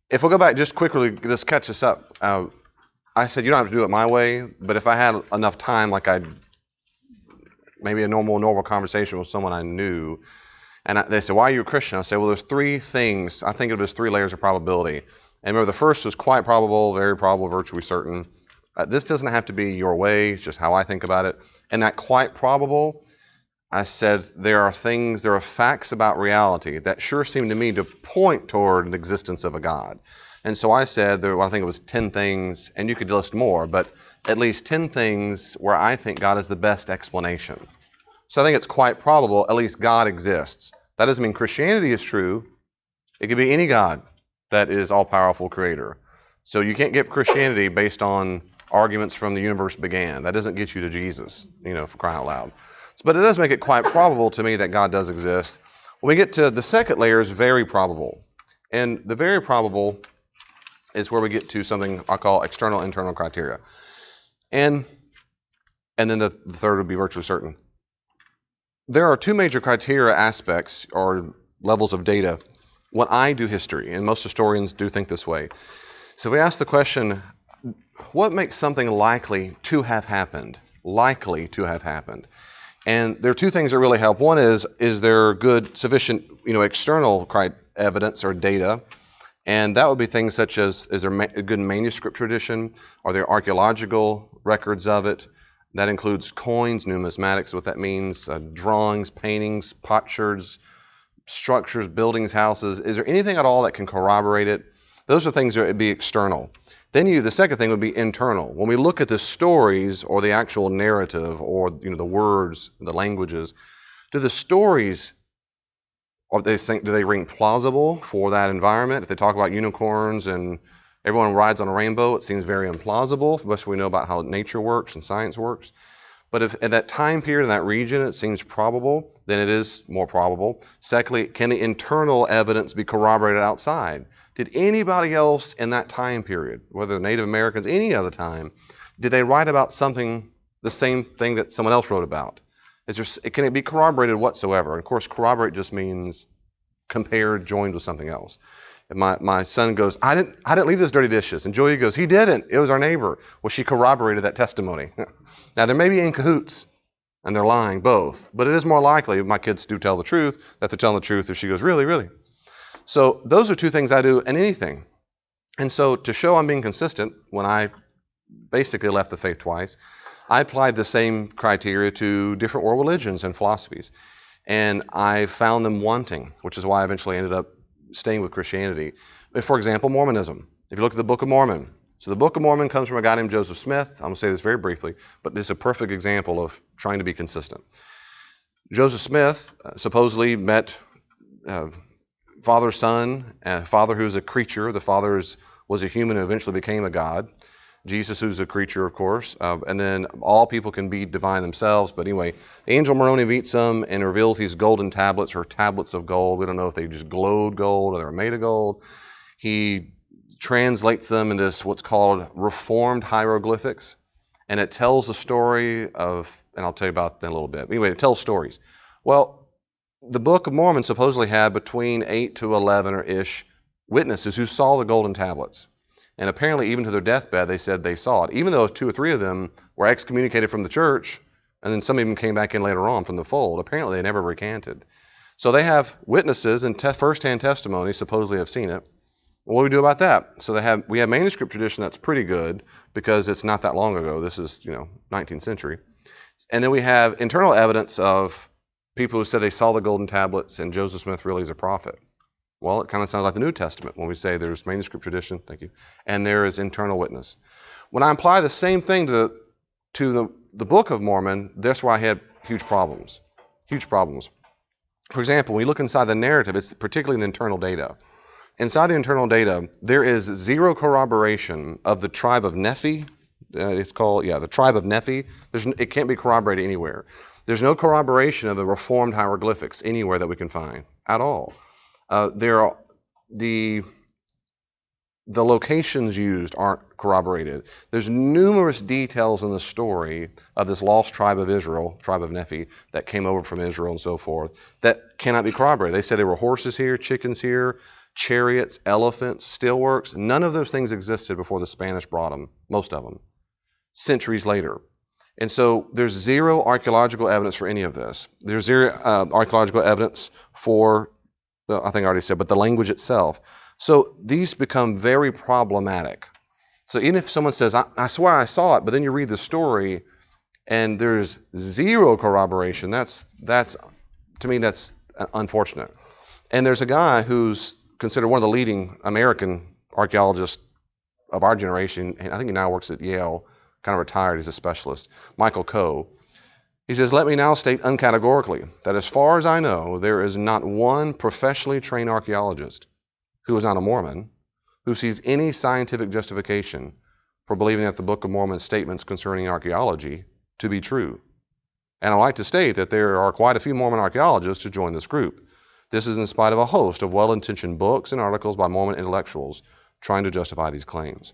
if we'll go back just quickly, just catch this up. I said you don't have to do it my way, but if I had enough time, like maybe a normal conversation with someone I knew, and they said, why are you a Christian? I say, well, there's three things. I think of it as three layers of probability. And remember, the first is quite probable, very probable, virtually certain. This doesn't have to be your way, it's just how I think about it. And that quite probable, I said, there are facts about reality that sure seem to me to point toward the existence of a God. And so I said, I think it was 10 things, and you could list more, but at least 10 things where I think God is the best explanation. So I think it's quite probable, at least God exists. That doesn't mean Christianity is true. It could be any God that is all-powerful creator. So you can't get Christianity based on arguments from the universe began. That doesn't get you to Jesus, for crying out loud. But it does make it quite probable to me that God does exist. When we get to the second layer is very probable. And the very probable is where we get to something I call external internal criteria. And then the third would be virtually certain. There are two major criteria aspects or levels of data when I do history, and most historians do think this way. So we ask the question, what makes something likely to have happened? Likely to have happened. And there are two things that really help. One is there good, sufficient, external evidence or data? And that would be things such as, is there a good manuscript tradition? Are there archaeological records of it? That includes coins, numismatics, what that means, drawings, paintings, potsherds, structures, buildings, houses. Is there anything at all that can corroborate it? Those are things that would be external. Then the second thing would be internal. When we look at the stories or the actual narrative or the words, the languages, do the stories, do they ring plausible for that environment? If they talk about unicorns and everyone rides on a rainbow, it seems very implausible, especially we know about how nature works and science works. But if at that time period in that region it seems probable, then it is more probable. Secondly, can the internal evidence be corroborated outside? Did anybody else in that time period, whether Native Americans, any other time, did they write about something, the same thing that someone else wrote about? Can it be corroborated whatsoever? And of course, corroborate just means compared, joined with something else. And my son goes, I didn't leave those dirty dishes. And Julia goes, he didn't. It was our neighbor. Well, she corroborated that testimony. Now, they may be in cahoots, and they're lying both. But it is more likely, if my kids do tell the truth, that they're telling the truth if she goes, really, really? So those are two things I do in anything. And so to show I'm being consistent, when I basically left the faith twice, I applied the same criteria to different world religions and philosophies. And I found them wanting, which is why I eventually ended up staying with Christianity. For example, Mormonism. If you look at the Book of Mormon. So the Book of Mormon comes from a guy named Joseph Smith. I'm going to say this very briefly, but this is a perfect example of trying to be consistent. Joseph Smith supposedly met father, son, father who's a creature. The father was a human who eventually became a god. Jesus, who's a creature, of course. And then all people can be divine themselves. But anyway, the angel Moroni meets them and reveals these golden tablets or tablets of gold. We don't know if they just glowed gold or they were made of gold. He translates them into what's called reformed hieroglyphics. And it tells the story of, and I'll tell you about that in a little bit. Anyway, it tells stories. Well, the Book of Mormon supposedly had between 8 to 11 or ish witnesses who saw the golden tablets. And apparently, even to their deathbed, they said they saw it, even though 2 or 3 of them were excommunicated from the church, and then some of them came back in later on from the fold. Apparently, they never recanted. So they have witnesses and first-hand testimony, supposedly have seen it. What do we do about that? So we have manuscript tradition that's pretty good because it's not that long ago. This is 19th century. And then we have internal evidence of people who said they saw the golden tablets and Joseph Smith really is a prophet. Well, it kind of sounds like the New Testament when we say there's manuscript tradition, thank you, and there is internal witness. When I apply the same thing to the Book of Mormon, that's where I had huge problems. Huge problems. For example, when you look inside the narrative, it's particularly the internal data. Inside the internal data, there is zero corroboration of the tribe of Nephi. It's called, the tribe of Nephi. It can't be corroborated anywhere. There's no corroboration of the reformed hieroglyphics anywhere that we can find at all. The locations used aren't corroborated. There's numerous details in the story of this lost tribe of Israel, tribe of Nephi, that came over from Israel and so forth, that cannot be corroborated. They say there were horses here, chickens here, chariots, elephants, steelworks, none of those things existed before the Spanish brought them, most of them, centuries later. And so there's zero archaeological evidence for any of this. There's zero archaeological evidence for, I think I already said, but the language itself. So these become very problematic. So even if someone says, I swear I saw it, but then you read the story and there's zero corroboration, that's to me, that's unfortunate. And there's a guy who's considered one of the leading American archaeologists of our generation, and I think he now works at Yale, kind of retired, he's a specialist, Michael Coe. He says, let me now state uncategorically that as far as I know, there is not one professionally trained archaeologist who is not a Mormon who sees any scientific justification for believing that the Book of Mormon's statements concerning archaeology to be true. And I'd like to state that there are quite a few Mormon archaeologists who join this group. This is in spite of a host of well-intentioned books and articles by Mormon intellectuals trying to justify these claims.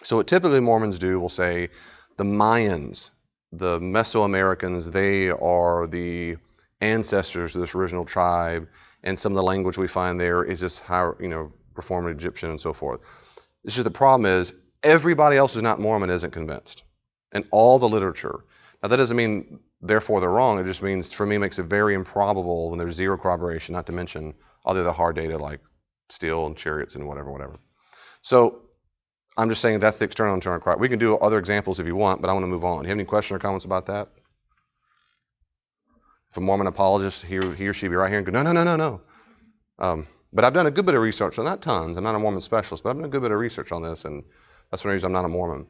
So what typically Mormons do will say the Mayans, the Mesoamericans, they are the ancestors of this original tribe, and some of the language we find there is just how, Reformed Egyptian and so forth. It's just the problem is everybody else who's not Mormon isn't convinced, and all the literature. Now that doesn't mean therefore they're wrong. It just means, for me, makes it very improbable when there's zero corroboration, not to mention other the hard data like steel and chariots and whatever. So I'm just saying that's the external and internal corroboration. We can do other examples if you want, but I want to move on. Do you have any questions or comments about that? If a Mormon apologist, he or she be right here and go, no. But I've done a good bit of research, so not tons. I'm not a Mormon specialist, but I've done a good bit of research on this, and that's one reason I'm not a Mormon.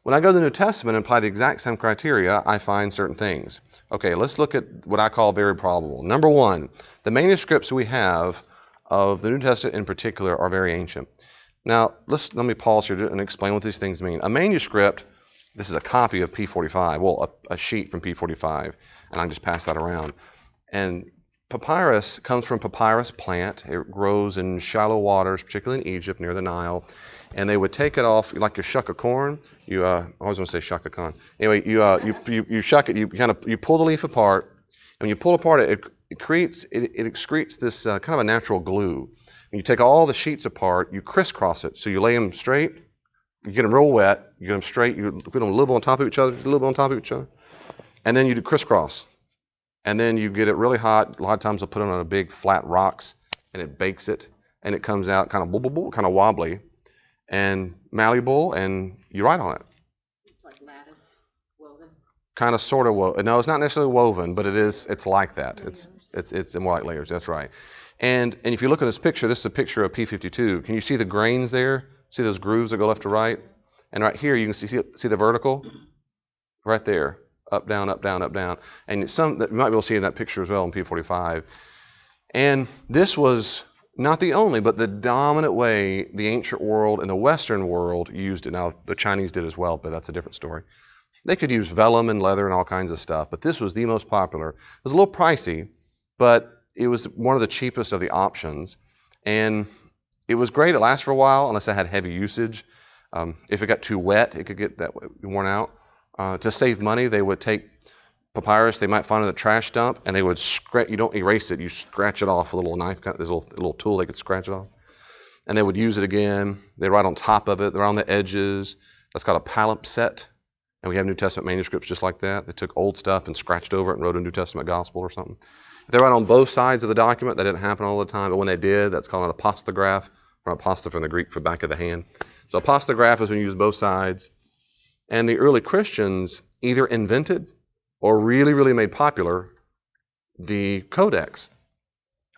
When I go to the New Testament and apply the exact same criteria, I find certain things. Okay, let's look at what I call very probable. Number one, the manuscripts we have of the New Testament in particular are very ancient. Now, let me pause here and explain what these things mean. A manuscript, this is a copy of P45, well, a sheet from P45, and I can just pass that around. And papyrus comes from papyrus plant. It grows in shallow waters, particularly in Egypt near the Nile. And they would take it off like you shuck a corn. I always want to say shuck a corn. Anyway, you shuck it. You pull the leaf apart, and when you pull apart it excretes this kind of a natural glue. And you take all the sheets apart, you crisscross it. So you lay them straight, you get them real wet, you get them straight, you put them a little bit on top of each other, and then you do crisscross. And then you get it really hot. A lot of times they'll put it on a big flat rocks, and it bakes it, and it comes out kind of wobbly and malleable, and you write on it. It's like lattice woven. Kind of, sort of woven. No, it's not necessarily woven, but it's like that. Layers. It's more like layers. That's right. And if you look at this picture, this is a picture of P52. Can you see the grains there? See those grooves that go left to right? And right here, you can see the vertical? Right there. Up, down, up, down, up, down. And some that you might be able to see in that picture as well in P45. And this was not the only, but the dominant way the ancient world and the Western world used it. Now, the Chinese did as well, but that's a different story. They could use vellum and leather and all kinds of stuff, but this was the most popular. It was a little pricey, but it was one of the cheapest of the options. And it was great. It lasted for a while, unless it had heavy usage. If it got too wet, it could get that worn out. To save money, they would take papyrus they might find in the trash dump, and they would scratch. You don't erase it; you scratch it off with a little knife. There's a little tool they could scratch it off, and they would use it again. They write on top of it. They're on the edges. That's called a palimpsest, and we have New Testament manuscripts just like that. They took old stuff and scratched over it and wrote a New Testament gospel or something. If they write on both sides of the document, that didn't happen all the time, but when they did, that's called an apostograph, from apostrophe from the Greek for back of the hand. So apostograph is when you use both sides. And the early Christians either invented or really, really made popular the codex.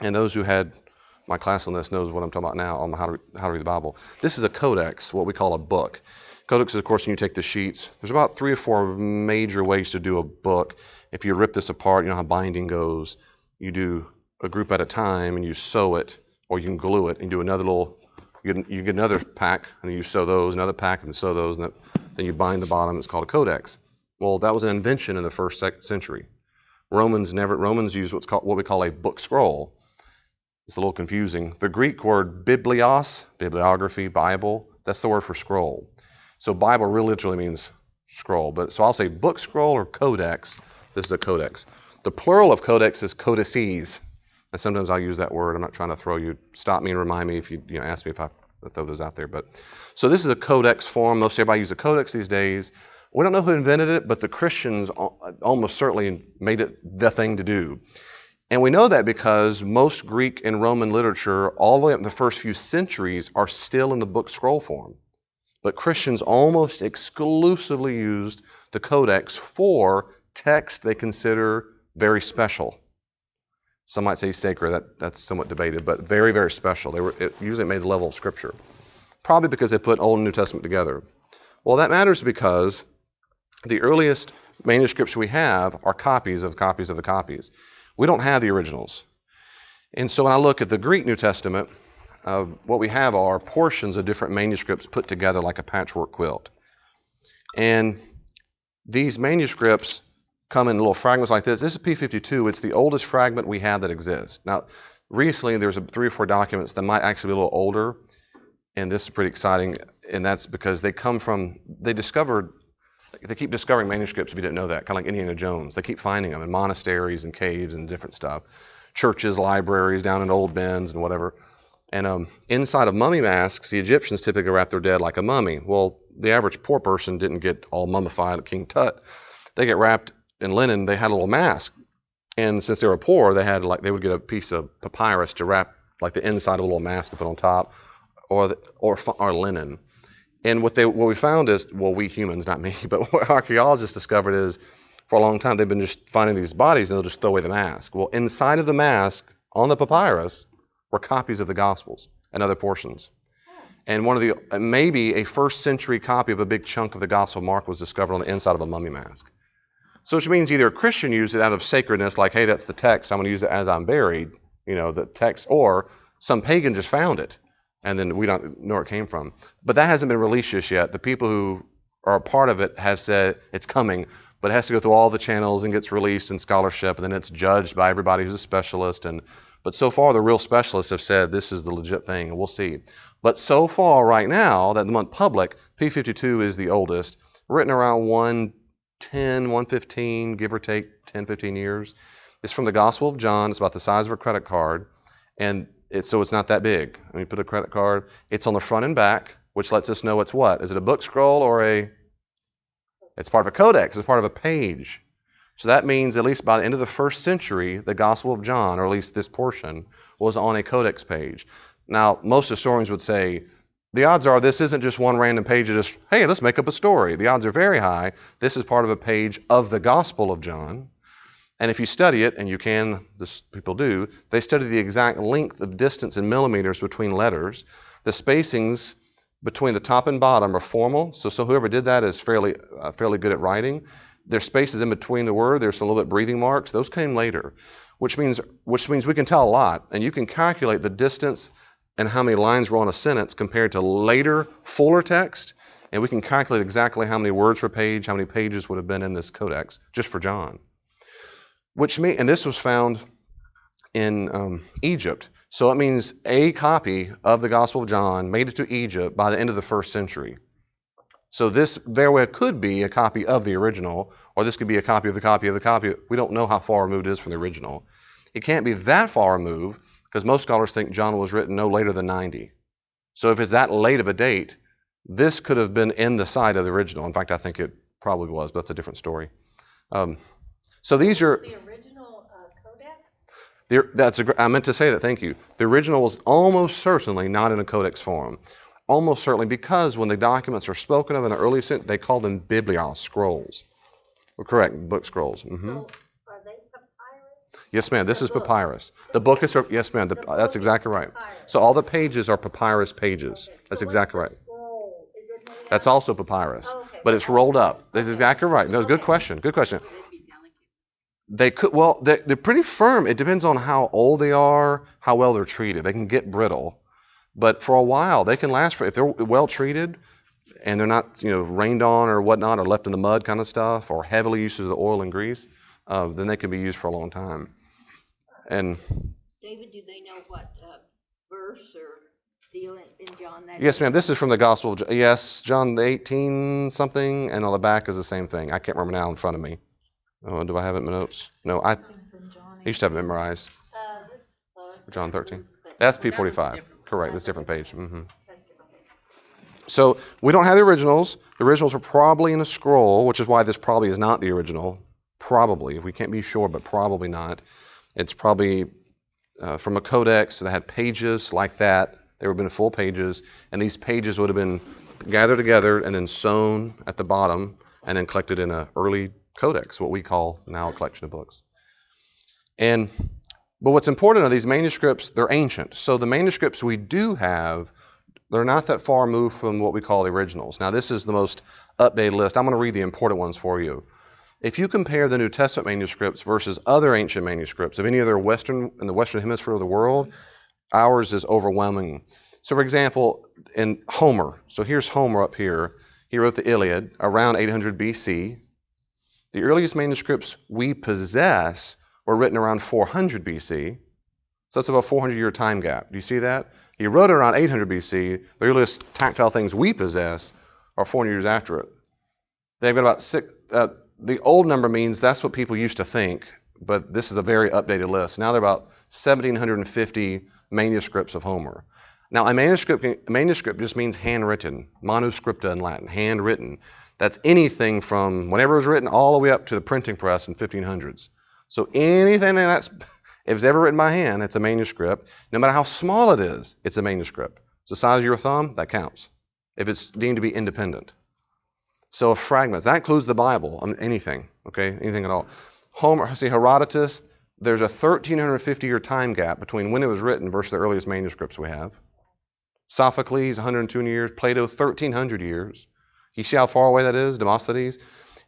And those who had my class on this knows what I'm talking about now on how to read the Bible. This is a codex, what we call a book. Codex is, of course, when you take the sheets. There's about 3 or 4 major ways to do a book. If you rip this apart, you know how binding goes. You do a group at a time and you sew it, or you can glue it and do another little, you get another pack and you sew those, another pack and sew those, and then you bind the bottom. It's called a codex. Well, that was an invention in the first century. Romans used what we call a book scroll. It's a little confusing. The Greek word biblios, bibliography, Bible, that's the word for scroll. So Bible really literally means scroll. So I'll say book scroll or codex. This is a codex. The plural of codex is codices. And sometimes I'll use that word. I'm not trying to stop me and remind me if you ask me if I throw those out there. But so this is a codex form. Most everybody uses a codex these days. We don't know who invented it, but the Christians almost certainly made it the thing to do. And we know that because most Greek and Roman literature, all the way up in the first few centuries, are still in the book scroll form. But Christians almost exclusively used the codex for text they consider very special. Some might say sacred. That's somewhat debated, but very, very special. It usually made the level of Scripture. Probably because they put Old and New Testament together. Well, that matters because the earliest manuscripts we have are copies of copies of the copies. We don't have the originals. And so when I look at the Greek New Testament, what we have are portions of different manuscripts put together like a patchwork quilt. And these manuscripts come in little fragments like this. This is P52. It's the oldest fragment we have that exists. Now, recently there's 3 or 4 documents that might actually be a little older, and this is pretty exciting, and that's because they keep discovering manuscripts if you didn't know that, kind of like Indiana Jones. They keep finding them in monasteries and caves and different stuff. Churches, libraries, down in old bins and whatever. And inside of mummy masks, the Egyptians typically wrap their dead like a mummy. Well, the average poor person didn't get all mummified like King Tut. They get wrapped in linen. They had a little mask. And since they were poor, they would get a piece of papyrus to wrap like the inside of a little mask to put on top, or linen. And what we found is, well, we humans, not me, but what archaeologists discovered is, for a long time, they've been just finding these bodies and they'll just throw away the mask. Well, inside of the mask, on the papyrus, were copies of the Gospels and other portions. And maybe a first century copy of a big chunk of the Gospel of Mark was discovered on the inside of a mummy mask. So which means either a Christian used it out of sacredness, like, hey, that's the text, I'm going to use it as I'm buried, the text, or some pagan just found it. And then we don't know where it came from. But that hasn't been released just yet. The people who are a part of it have said it's coming, but it has to go through all the channels and gets released in scholarship, and then it's judged by everybody who's a specialist. But so far, the real specialists have said this is the legit thing, and we'll see. But so far, right now, that the month public, P52 is the oldest, written around 110, 115, give or take 10, 15 years. It's from the Gospel of John. It's about the size of a credit card, and so it's not that big. When you put a credit card, it's on the front and back, which lets us know it's what? Is it a book scroll or it's part of a codex, it's part of a page. So that means at least by the end of the first century, the Gospel of John, or at least this portion, was on a codex page. Now, most historians would say, the odds are this isn't just one random page of just, hey, let's make up a story. The odds are very high. This is part of a page of the Gospel of John. And if you study it, and you can, people do, they study the exact length of distance in millimeters between letters. The spacings between the top and bottom are formal, so whoever did that is fairly good at writing. There's spaces in between the word. There's a little bit breathing marks. Those came later, which means we can tell a lot, and you can calculate the distance and how many lines were on a sentence compared to later, fuller text, and we can calculate exactly how many words per page, how many pages would have been in this codex just for John. And this was found in Egypt. So it means a copy of the Gospel of John made it to Egypt by the end of the first century. So this very well could be a copy of the original, or this could be a copy of the copy of the copy. We don't know how far removed it is from the original. It can't be that far removed because most scholars think John was written no later than 90. So if it's that late of a date, this could have been in the side of the original. In fact, I think it probably was, but that's a different story. So these are the original codex? I meant to say that, thank you. The original was almost certainly not in a codex form. Almost certainly, because when the documents are spoken of in the early century, they call them biblios, scrolls. Well, correct, book scrolls. Mm-hmm. So are they papyrus? Yes, ma'am, this is papyrus. The book is, yes, ma'am, that's exactly right. Papyrus. So all the pages are papyrus pages. Okay. That's So exactly what's right. the scroll? Is it made That's out of- also papyrus, Okay. but it's rolled up. That's exactly right. No, good Okay. question. Good question. Would it be delicate? They could, well, they're pretty firm. It depends on how old they are, how well they're treated. They can get brittle, but for a while they can last. If they're well treated and they're not, rained on or whatnot, or left in the mud kind of stuff, or heavily used of the oil and grease, then they can be used for a long time. And David, do they know what verse or deal in John that yes, is? ma'am, this is from the Gospel of John the 18 something, and on the back is the same thing. I can't remember now in front of me. Oh, do I have it in my notes? No, I used to have it memorized. This John 13. But That's that was P45. different. Correct. That's a different page. That's different. So we don't have the originals. The originals are probably in a scroll, which is why this probably is not the original. Probably. We can't be sure, but probably not. It's probably from a codex that had pages like that. They would have been full pages, and these pages would have been gathered together and then sewn at the bottom and then collected in an early codex, what we call now a collection of books. But what's important are these manuscripts, they're ancient. So the manuscripts we do have, they're not that far removed from what we call the originals. Now this is the most updated list. I'm going to read the important ones for you. If you compare the New Testament manuscripts versus other ancient manuscripts of any other in the Western Hemisphere of the world, ours is overwhelming. So for example, in Homer, so here's Homer up here. He wrote the Iliad around 800 BC. The earliest manuscripts we possess were written around 400 BC. So that's about a 400-year time gap. Do you see that? He wrote it around 800 BC. The earliest tactile things we possess are 400 years after it. They've got about six. The old number means that's what people used to think, but this is a very updated list. Now there are about 1,750 manuscripts of Homer. Now a manuscript just means handwritten, manuscripta in Latin, handwritten. That's anything from whenever it was written all the way up to the printing press in 1500s. So anything that's, if it's ever written by hand, it's a manuscript. No matter how small it is, it's a manuscript. It's the size of your thumb, that counts, if it's deemed to be independent. So a fragment, that includes the Bible, anything, okay, anything at all. Herodotus, there's a 1,350-year time gap between when it was written versus the earliest manuscripts we have. Sophocles, 102 years. Plato, 1,300 years. You see how far away that is? Demosthenes.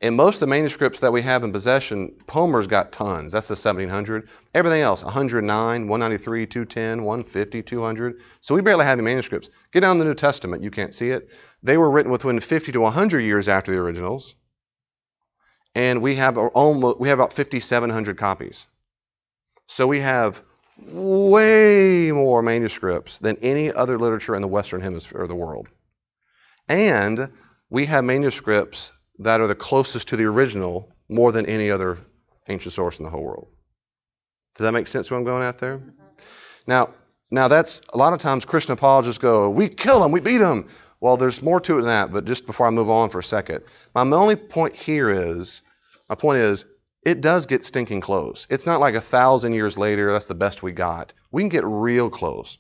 And most of the manuscripts that we have in possession, Homer's got tons. That's the 1,700. Everything else, 109, 193, 210, 150, 200. So we barely have any manuscripts. Get down to the New Testament. You can't see it. They were written within 50 to 100 years after the originals. And we have about 5,700 copies. So we have way more manuscripts than any other literature in the Western Hemisphere of the world. And we have manuscripts that are the closest to the original more than any other ancient source in the whole world. Does that make sense what I'm going at there? Now that's, a lot of times Christian apologists go, we kill them, we beat them. Well, there's more to it than that, but just before I move on for a second, my only point here is, it does get stinking close. It's not like 1,000 years later, that's the best we got. We can get real close.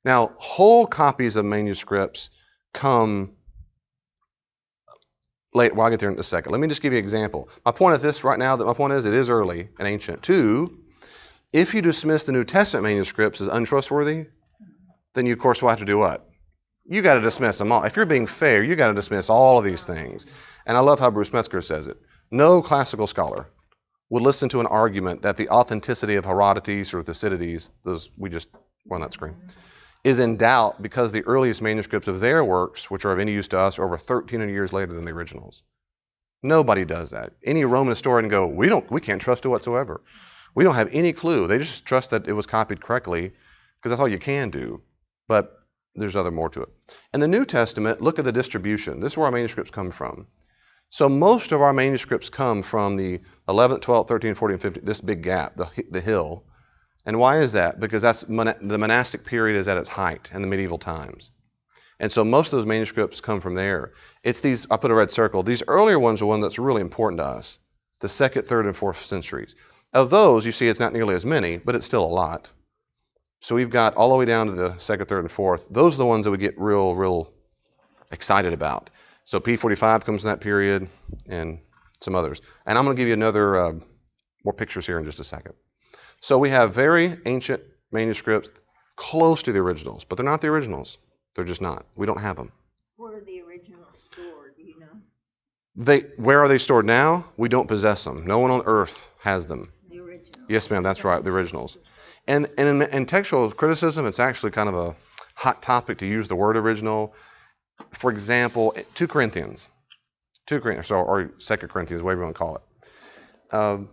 Now, whole copies of manuscripts come late. Well, I'll get there in a second. Let me just give you an example. My point of this right now, it is early and ancient. 2, if you dismiss the New Testament manuscripts as untrustworthy, then you, of course, will have to do what? You got to dismiss them all. If you're being fair, you got to dismiss all of these things. And I love how Bruce Metzger says it. No classical scholar would listen to an argument that the authenticity of Herodotus or Thucydides, those we just were on that screen, is in doubt because the earliest manuscripts of their works, which are of any use to us, are over 1,300 years later than the originals. Nobody does that. Any Roman historian go, we can't trust it whatsoever. We don't have any clue. They just trust that it was copied correctly because that's all you can do. But there's more to it. In the New Testament, look at the distribution. This is where our manuscripts come from. So most of our manuscripts come from the 11th, 12th, 13th, 14th, 15th, this big gap, the hill. And why is that? Because that's the monastic period is at its height in the medieval times. And so most of those manuscripts come from there. It's these, I put a red circle, these earlier ones are one that's really important to us, the 2nd, 3rd, and 4th centuries. Of those, you see it's not nearly as many, but it's still a lot. So we've got all the way down to the 2nd, 3rd, and 4th. Those are the ones that we get real excited about. So P45 comes in that period and some others. And I'm going to give you another, more pictures here in just a second. So we have very ancient manuscripts close to the originals, but they're not the originals. They're just not. We don't have them. Where are the originals stored, do you know? Where are they stored now? We don't possess them. No one on earth has them. The originals. Yes, ma'am, that's right, the originals. And in textual criticism, it's actually kind of a hot topic to use the word original. For example, 2 Corinthians, or 2 Corinthians, whatever you want to call it,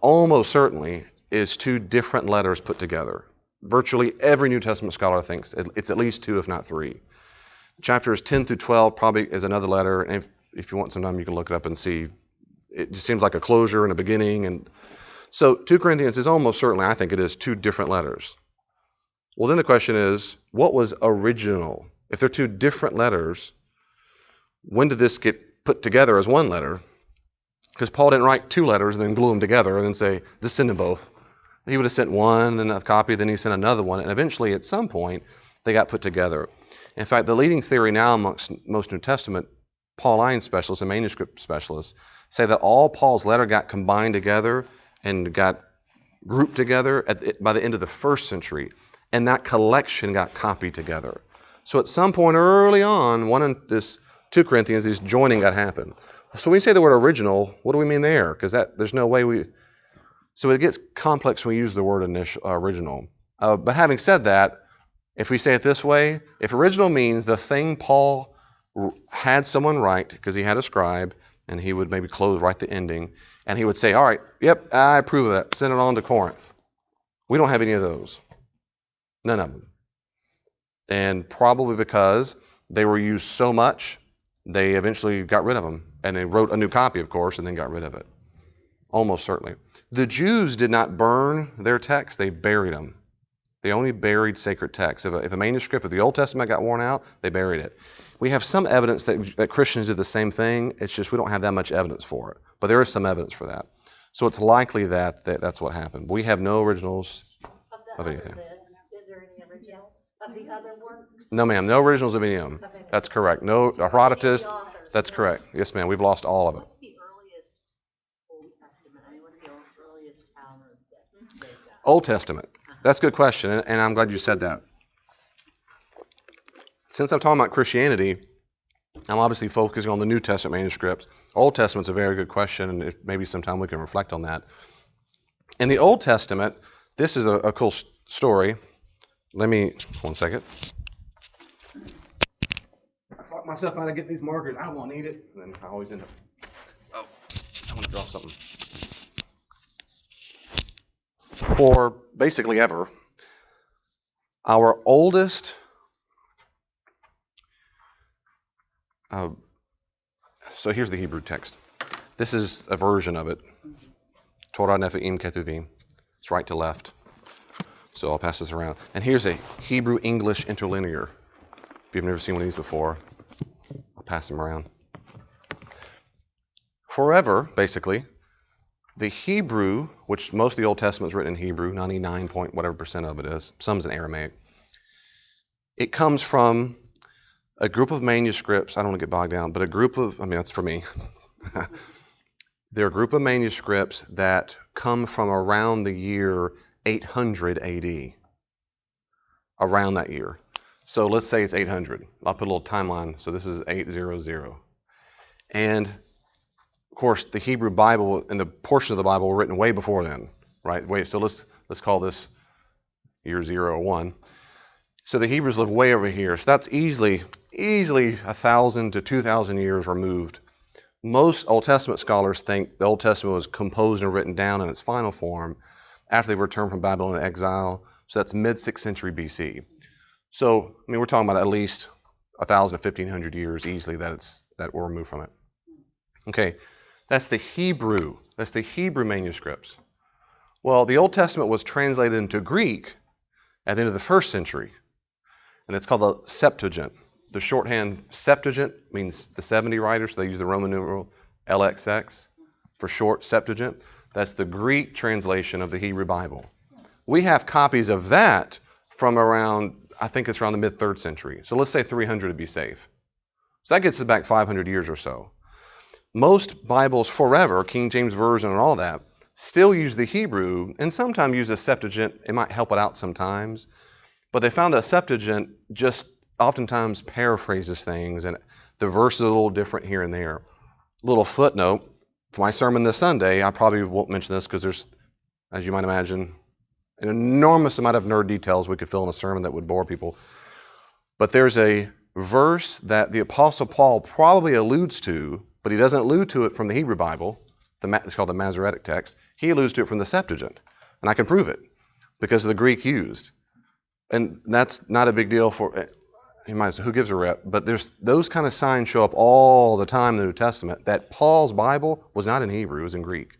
almost certainly is 2 different letters put together. Virtually every New Testament scholar thinks it's at least 2, if not 3. Chapters 10 through 12 probably is another letter, and if you want some time, you can look it up and see. It just seems like a closure and a beginning. And so 2 Corinthians is almost certainly, I think it is 2 different letters. Well, then the question is, what was original? If they're two different letters, when did this get put together as one letter? Because Paul didn't write two letters and then glue them together and then say, just send them both. He would have sent one, then a copy, then he sent another one, and eventually at some point they got put together. In fact, the leading theory now amongst most New Testament Pauline specialists and manuscript specialists say that all Paul's letter got combined together and got grouped together by the end of the first century, and that collection got copied together. So at some point early on, one in this 2 Corinthians, this joining got happened. So when we say the word original, what do we mean there? Because there's no way we... So it gets complex when we use the word original. But having said that, if we say it this way, if original means the thing Paul had someone write, because he had a scribe, and he would maybe write the ending, and he would say, all right, yep, I approve of that, send it on to Corinth. We don't have any of those. None of them. And probably because they were used so much, they eventually got rid of them. And they wrote a new copy, of course, and then got rid of it. Almost certainly. The Jews did not burn their texts, they buried them. They only buried sacred texts. If a manuscript of the Old Testament got worn out, they buried it. We have some evidence that Christians did the same thing. It's just we don't have that much evidence for it. But there is some evidence for that. So it's likely that's what happened. We have no originals of anything. Is there any originals of the other works? No, ma'am. No originals of any of them. That's correct. No Herodotus. Authors, That's correct. Yes, ma'am. We've lost all of it. What's the earliest Old Testament? I mean, what's the earliest Talmud that they've got? Old Testament. That's a good question, and I'm glad you said that. Since I'm talking about Christianity, I'm obviously focusing on the New Testament manuscripts. Old Testament's a very good question, and maybe sometime we can reflect on that. In the Old Testament, this is a cool story. One second. I talk myself out of getting these markers. I won't need it. And then I always end up, I want to draw something. For basically ever, our oldest so here's the Hebrew text. This is a version of it. Torah Nephiim Ketuvim. It's right to left. So I'll pass this around. And here's a Hebrew English interlinear. If you've never seen one of these before, I'll pass them around. Forever, basically, the Hebrew, which most of the Old Testament is written in Hebrew, 99% of it is. Some's in Aramaic. It comes from a group of manuscripts. I don't want to get bogged down, but that's for me. They're a group of manuscripts that come from around the year 800 AD. Around that year. So let's say it's 800. I'll put a little timeline. So this is 800. And of course, the Hebrew Bible and the portion of the Bible were written way before then, right? So let's call this year 01. So the Hebrews live way over here. So that's easily 1,000 to 2,000 years removed. Most Old Testament scholars think the Old Testament was composed and written down in its final form after they returned from Babylonian exile. So that's mid-6th century BC. So, we're talking about at least 1,000 to 1,500 years easily that we're removed from it. Okay, that's the Hebrew. That's the Hebrew manuscripts. Well, the Old Testament was translated into Greek at the end of the 1st century. And it's called the Septuagint. The shorthand Septuagint means the 70 writers, so they use the Roman numeral LXX for short, Septuagint. That's the Greek translation of the Hebrew Bible. We have copies of that from around, I think it's around the mid-3rd century. So let's say 300 to be safe. So that gets us back 500 years or so. Most Bibles forever, King James Version and all that, still use the Hebrew and sometimes use the Septuagint. It might help it out sometimes. But they found that Septuagint just oftentimes paraphrases things, and the verse is a little different here and there. Little footnote, for my sermon this Sunday, I probably won't mention this because there's, as you might imagine, an enormous amount of nerd details we could fill in a sermon that would bore people. But there's a verse that the Apostle Paul probably alludes to, but he doesn't allude to it from the Hebrew Bible. It's called the Masoretic text. He alludes to it from the Septuagint. And I can prove it because of the Greek used. And that's not a big deal for, you might say, who gives a rep? But there's those kind of signs show up all the time in the New Testament that Paul's Bible was not in Hebrew, it was in Greek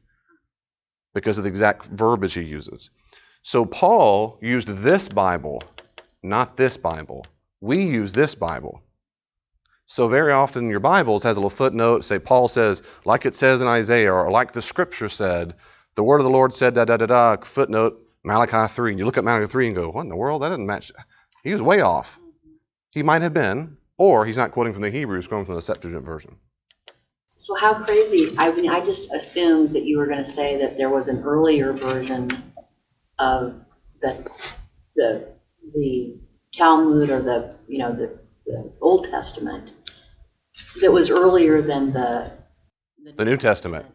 because of the exact verbiage he uses. So Paul used this Bible not this Bible. We use this Bible. So very often in your Bibles has a little footnote, say Paul says, like it says in Isaiah, or like the scripture said, the word of the Lord said, da-da-da-da, footnote, Malachi 3. And you look at Malachi 3 and go, what in the world? That doesn't match. He was way off. He might have been, or he's not quoting from the Hebrew, he's quoting from the Septuagint version. So how crazy, I mean, I just assumed that you were going to say that there was an earlier version of the Talmud or the Old Testament that was earlier than the New Testament.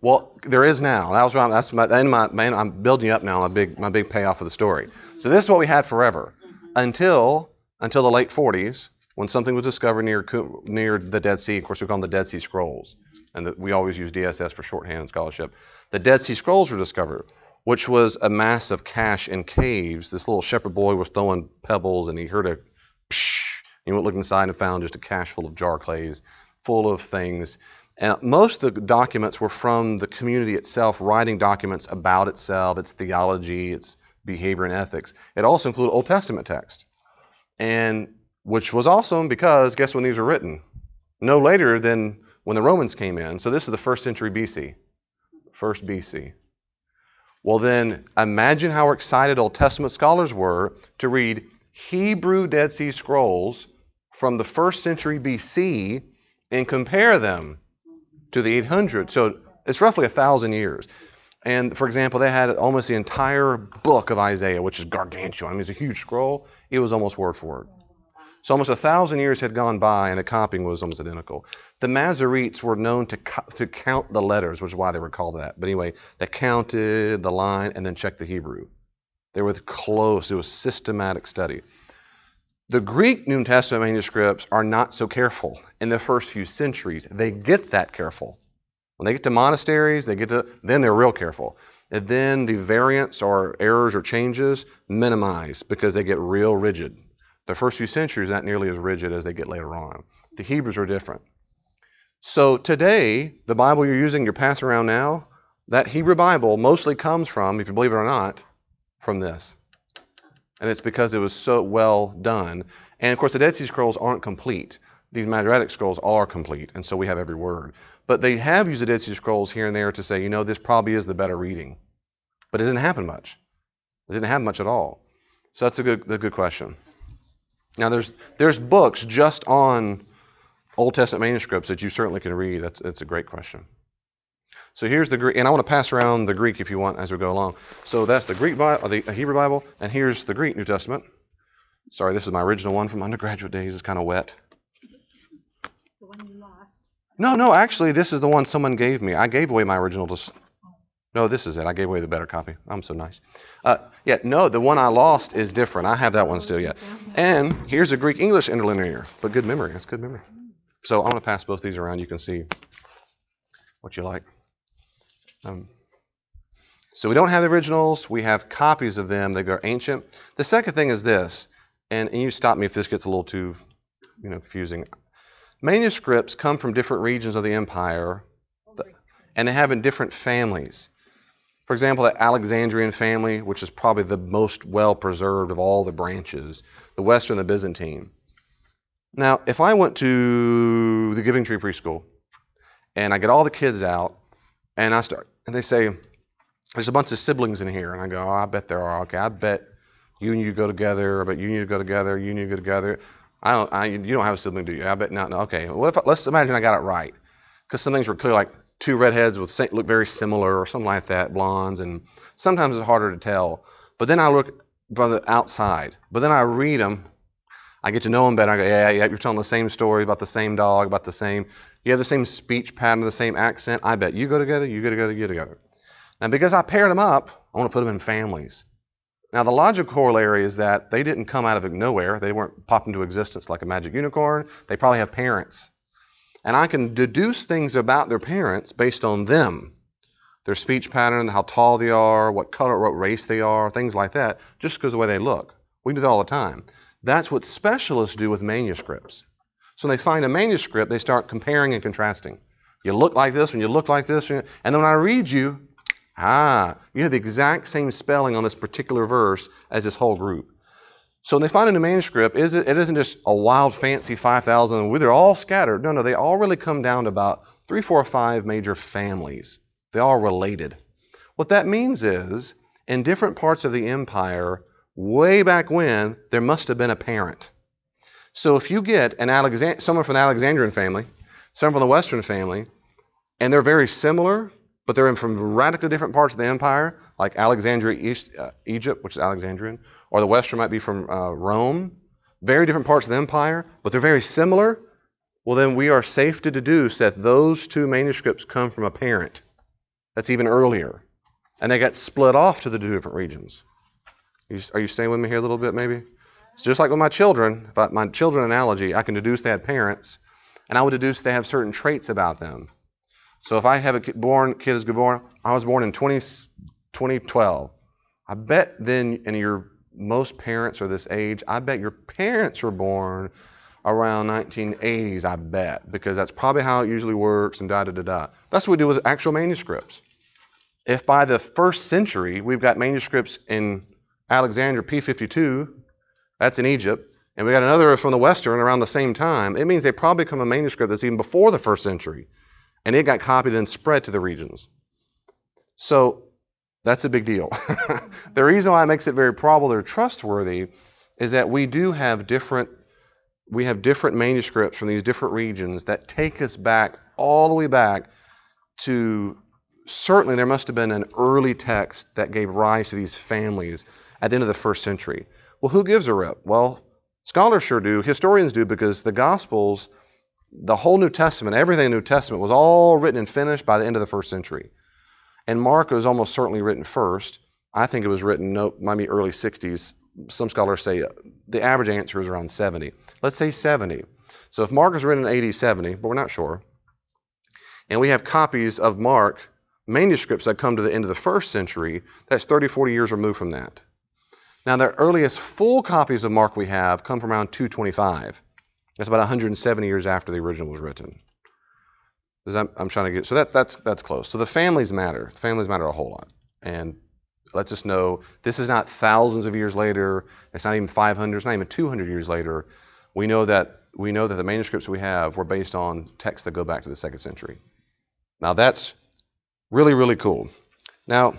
Well, there is now. That was right. That's I'm building you up now. My big payoff of the story. So this is what we had forever until the late 40s, when something was discovered near the Dead Sea. Of course, we call them the Dead Sea Scrolls, and we always use DSS for shorthand and scholarship. The Dead Sea Scrolls were discovered, which was a mass of cache in caves. This little shepherd boy was throwing pebbles, and he heard a psh. He went looking inside and found just a cache full of jar clays, full of things. And most of the documents were from the community itself, writing documents about itself, its theology, its behavior and ethics. It also included Old Testament text, and which was awesome because guess when these were written? No later than when the Romans came in. So this is the 1st century BC. 1st BC. Well then, imagine how excited Old Testament scholars were to read Hebrew Dead Sea Scrolls from the 1st century BC and compare them to the 800. So it's roughly 1,000 years. And for example, they had almost the entire book of Isaiah, which is gargantuan. I mean, it's a huge scroll. It was almost word for word. So almost 1,000 years had gone by, and the copying was almost identical. The Masoretes were known to count the letters, which is why they were called that. But anyway, they counted the line and then checked the Hebrew. They were close. It was systematic study. The Greek New Testament manuscripts are not so careful in the first few centuries. They get that careful. When they get to monasteries, then they're real careful. And then the variants or errors or changes minimize because they get real rigid. The first few centuries, not nearly as rigid as they get later on. The Hebrews are different. So today, the Bible you're using, you're passing around now, that Hebrew Bible mostly comes from, if you believe it or not, from this. And it's because it was so well done. And of course, the Dead Sea Scrolls aren't complete. These Masoretic scrolls are complete, and so we have every word. But they have used the Dead Sea Scrolls here and there to say, this probably is the better reading. But it didn't happen much. It didn't happen much at all. So that's a good question. Now, there's books just on Old Testament manuscripts that you certainly can read. That's a great question. So here's the Greek, and I want to pass around the Greek if you want as we go along. So that's the Greek Bible, the Hebrew Bible, and here's the Greek New Testament. Sorry, this is my original one from undergraduate days. It's kind of wet. The one you lost. No, actually, this is the one someone gave me. I gave away my original. No, this is it. I gave away the better copy. I'm so nice. The one I lost is different. I have that one still yet. And here's a Greek English interlinear. But good memory. That's good memory. So I'm going to pass both these around. You can see what you like. So we don't have the originals. We have copies of them. They go ancient. The second thing is this, and you stop me if this gets a little too confusing. Manuscripts come from different regions of the empire, and they have in different families. For example, the Alexandrian family, which is probably the most well-preserved of all the branches, the Western, the Byzantine. Now, if I went to the Giving Tree Preschool, and I get all the kids out, and they say, there's a bunch of siblings in here, and I go, I bet there are. Okay, I bet you and you go together. I bet you need to go together. You need to go together. You don't have a sibling, do you? I bet not. No. Okay, let's imagine I got it right, because some things were clear, like two redheads look very similar or something like that, blondes, and sometimes it's harder to tell. But then I look from the outside. But then I read them. I get to know them better. I go, yeah, you're telling the same story about the same dog, about the same. You have the same speech pattern, the same accent. I bet you go together, you go together, you go together. Now, because I paired them up, I want to put them in families. Now, the logical corollary is that they didn't come out of nowhere. They weren't popped into existence like a magic unicorn. They probably have parents. And I can deduce things about their parents based on them, their speech pattern, how tall they are, what color, what race they are, things like that, just because of the way they look. We do that all the time. That's what specialists do with manuscripts. So when they find a manuscript, they start comparing and contrasting. You look like this and you look like this. And then when I read you, you have the exact same spelling on this particular verse as this whole group. So when they find a new manuscript, it isn't just a wild, fancy 5,000, they're all scattered. No, they all really come down to about 3, 4, or 5 major families. They all related. What that means is, in different parts of the empire, way back when, there must have been a parent. So if you get someone from the Alexandrian family, someone from the Western family, and they're very similar, but they're from radically different parts of the empire, like Alexandria, Egypt, which is Alexandrian, or the Western might be from Rome, very different parts of the empire, but they're very similar, well then we are safe to deduce that those 2 manuscripts come from a parent that's even earlier. And they got split off to the 2 different regions. Are you staying with me here a little bit maybe? It's just like with my children, my children analogy, I can deduce they had parents, and I would deduce they have certain traits about them. So if I have a kid is born, I was born in 2012. I bet then, and most parents are this age, I bet your parents were born around 1980s, I bet, because that's probably how it usually works and da-da-da-da. That's what we do with actual manuscripts. If by the 1st century we've got manuscripts in Alexandria P52, that's in Egypt, and we got another from the Western around the same time, it means they probably come a manuscript that's even before the 1st century, and it got copied and spread to the regions. So that's a big deal. The reason why it makes it very probable they're trustworthy is that we have different manuscripts from these different regions that take us back all the way back to, certainly there must have been an early text that gave rise to these families at the end of the 1st century. Well, who gives a rip? Well, scholars sure do, historians do, because the Gospels, the whole New Testament, everything in the New Testament was all written and finished by the end of the 1st century. And Mark was almost certainly written first. I think it was written, might be early 60s. Some scholars say the average answer is around 70. Let's say 70. So if Mark is written in AD 70, but we're not sure, and we have copies of Mark, manuscripts that come to the end of the 1st century, that's 30, 40 years removed from that. Now, the earliest full copies of Mark we have come from around 225. That's about 170 years after the original was written. I'm trying to get, so that's close. So the families matter. The families matter a whole lot. And lets us know this is not thousands of years later. It's not even 500. It's not even 200 years later. We know that the manuscripts we have were based on texts that go back to the 2nd century. Now that's really, really cool. Now,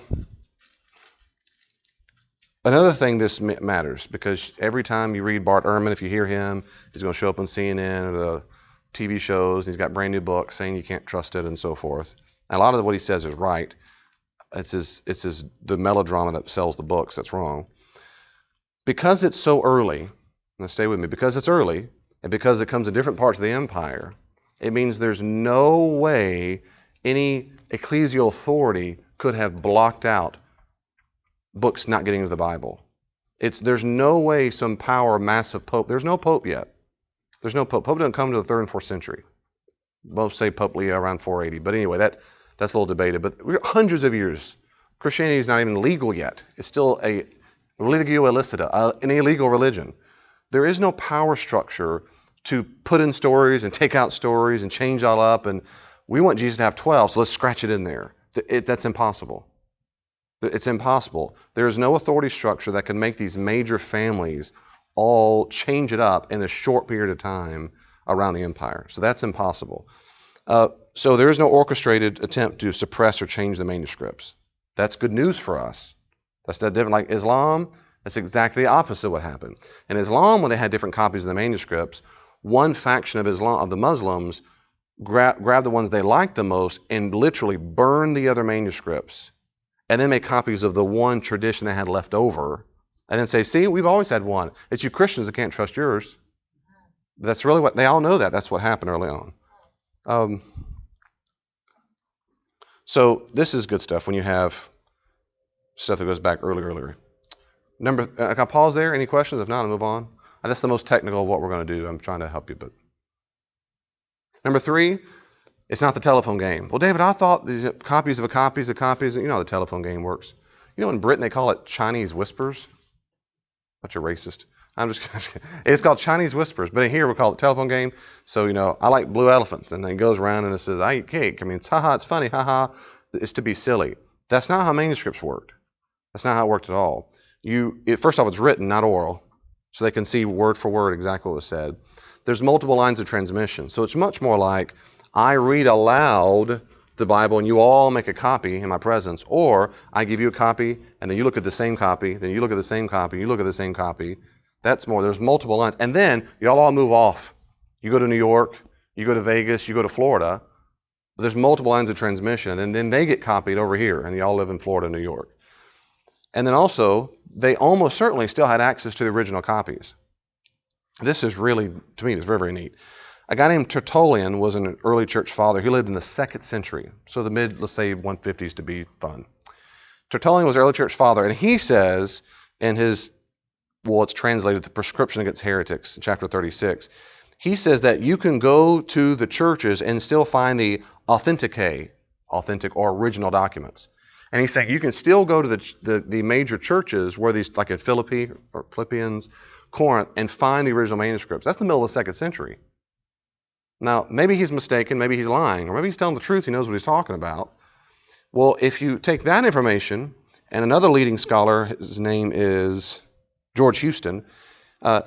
another thing this matters, because every time you read Bart Ehrman, if you hear him, he's going to show up on CNN or the TV shows, and he's got brand new books saying you can't trust it and so forth. And a lot of what he says is right. It's the melodrama that sells the books that's wrong. Because it's so early, now stay with me, because it's early, and because it comes in different parts of the empire, it means there's no way any ecclesial authority could have blocked out books not getting into the Bible. There's no way some power, massive pope, there's no pope yet. There's no pope. Pope doesn't come to the 3rd and 4th century. Most say Pope Leo around 480. But anyway, that's a little debated. But we're hundreds of years. Christianity is not even legal yet. It's still a religio illicita, an illegal religion. There is no power structure to put in stories and take out stories and change all up. And we want Jesus to have 12, so let's scratch it in there. That's impossible. It's impossible. There is no authority structure that can make these major families all change it up in a short period of time around the empire. So that's impossible. So there is no orchestrated attempt to suppress or change the manuscripts. That's good news for us. That's not different. Like Islam, that's exactly the opposite of what happened. In Islam, when they had different copies of the manuscripts, one faction of Islam, of the Muslims, grabbed the ones they liked the most and literally burned the other manuscripts, and then make copies of the one tradition they had left over, and then say, see, we've always had one. It's you Christians that can't trust yours. That's really what, they all know that. That's what happened early on. So this is good stuff when you have stuff that goes back earlier. Can I pause there? Any questions? If not, I'll move on. That's the most technical of what we're going to do. I'm trying to help you. But number 3, it's not the telephone game. Well, David, I thought the copies of copies. You know how the telephone game works. You know in Britain they call it Chinese whispers? Bunch of racist. I'm just kidding. It's called Chinese whispers, but here we call it telephone game. So, I like blue elephants. And then it goes around and it says, I eat cake. I mean, it's haha, it's funny, haha. It's to be silly. That's not how manuscripts worked. That's not how it worked at all. First off, it's written, not oral. so they can see word for word exactly what was said. There's multiple lines of transmission. So it's much more like I read aloud the Bible and you all make a copy in my presence, or I give you a copy and then you look at the same copy, then you look at the same copy, you look at the same copy. That's more. There's multiple lines. And then y'all all move off. You go to New York, you go to Vegas, you go to Florida. There's multiple lines of transmission, and then they get copied over here, and y'all live in Florida, New York. And then also, they almost certainly still had access to the original copies. This is really, to me, it's very, very neat. A guy named Tertullian was an early church father. He lived in the 2nd century, so the mid, let's say, 150s to be fun. Tertullian was an early church father, and he says in his, well, it's translated, The Prescription Against Heretics, in chapter 36, he says that you can go to the churches and still find the authentic or original documents. And he's saying you can still go to the major churches where these, like in Philippians, Corinth, and find the original manuscripts. That's the middle of the 2nd century. Now, maybe he's mistaken, maybe he's lying, or maybe he's telling the truth, he knows what he's talking about. Well, if you take that information, and another leading scholar, his name is George Houston,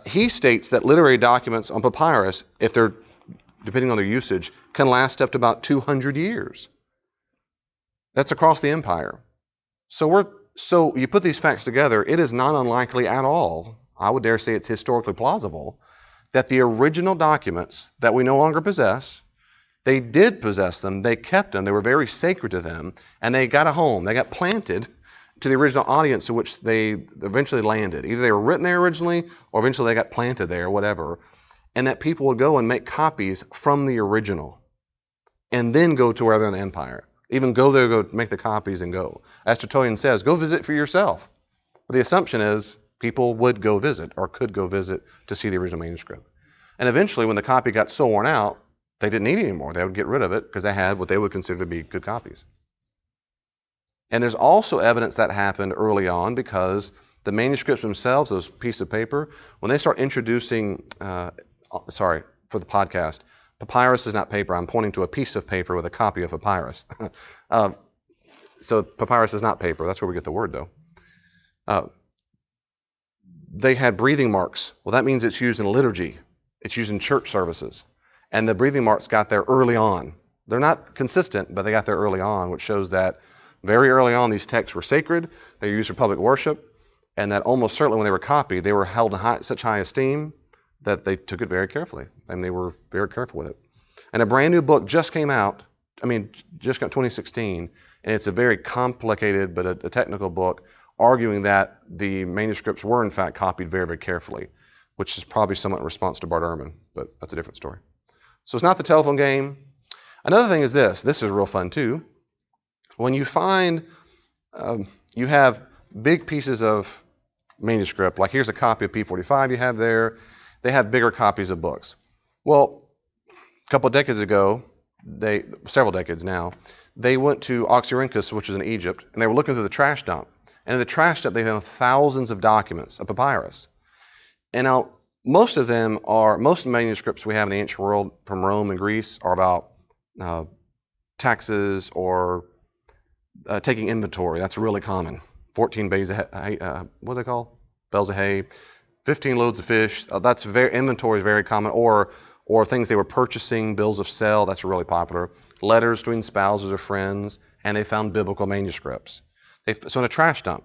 he states that literary documents on papyrus, if they're, depending on their usage, can last up to about 200 years. That's across the empire. So you put these facts together, it is not unlikely at all, I would dare say it's historically plausible, that the original documents that we no longer possess, they did possess them, they kept them, they were very sacred to them, and they got a home, they got planted to the original audience to which they eventually landed. Either they were written there originally, or eventually they got planted there, whatever, and that people would go and make copies from the original, and then go to where they're in the empire. Even go there, go make the copies and go. As Tertullian says, go visit for yourself. But the assumption is people would go visit or could go visit to see the original manuscript. And eventually, when the copy got so worn out, they didn't need it anymore. They would get rid of it because they had what they would consider to be good copies. And there's also evidence that happened early on because the manuscripts themselves, those pieces of paper, when they start introducing, for the podcast, papyrus is not paper. I'm pointing to a piece of paper with a copy of papyrus. So papyrus is not paper. That's where we get the word, though. They had breathing marks. Well, that means it's used in liturgy. It's used in church services. And the breathing marks got there early on. They're not consistent, but they got there early on, which shows that very early on these texts were sacred. They were used for public worship. And that almost certainly when they were copied, they were held in such high esteem that they took it very carefully. And they were very careful with it. And a brand new book just came out, just got 2016, and it's a very complicated but a technical book arguing that the manuscripts were in fact copied very, very carefully, which is probably somewhat in response to Bart Ehrman, but that's a different story. So it's not the telephone game. Another thing is this is real fun too. When you find, you have big pieces of manuscript, like here's a copy of P45 you have there, they have bigger copies of books. Well, a couple of decades ago, several decades now, they went to Oxyrhynchus, which is in Egypt, and they were looking through the trash dump. And in the trash dump, they found thousands of documents of papyrus. And now, most of the manuscripts we have in the ancient world from Rome and Greece are about taxes or taking inventory. That's really common. 14 bays of hay, what are they called? Bales of hay. 15 loads of fish. Inventory is very common. Or things they were purchasing, bills of sale. That's really popular. Letters between spouses or friends. And they found biblical manuscripts. So in a trash dump.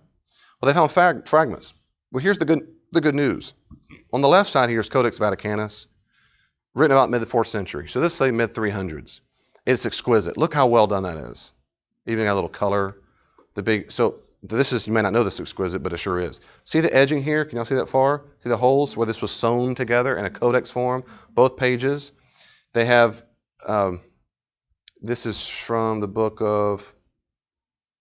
Well, they found fragments. Well, here's the good news. On the left side here is Codex Vaticanus, written about mid-4th century. So this is, say, mid-300s. It's exquisite. Look how well done that is. Even got a little color. So this is, you may not know this is exquisite, but it sure is. See the edging here? Can y'all see that far? See the holes where this was sewn together in a codex form? Both pages. They have, this is from the book of,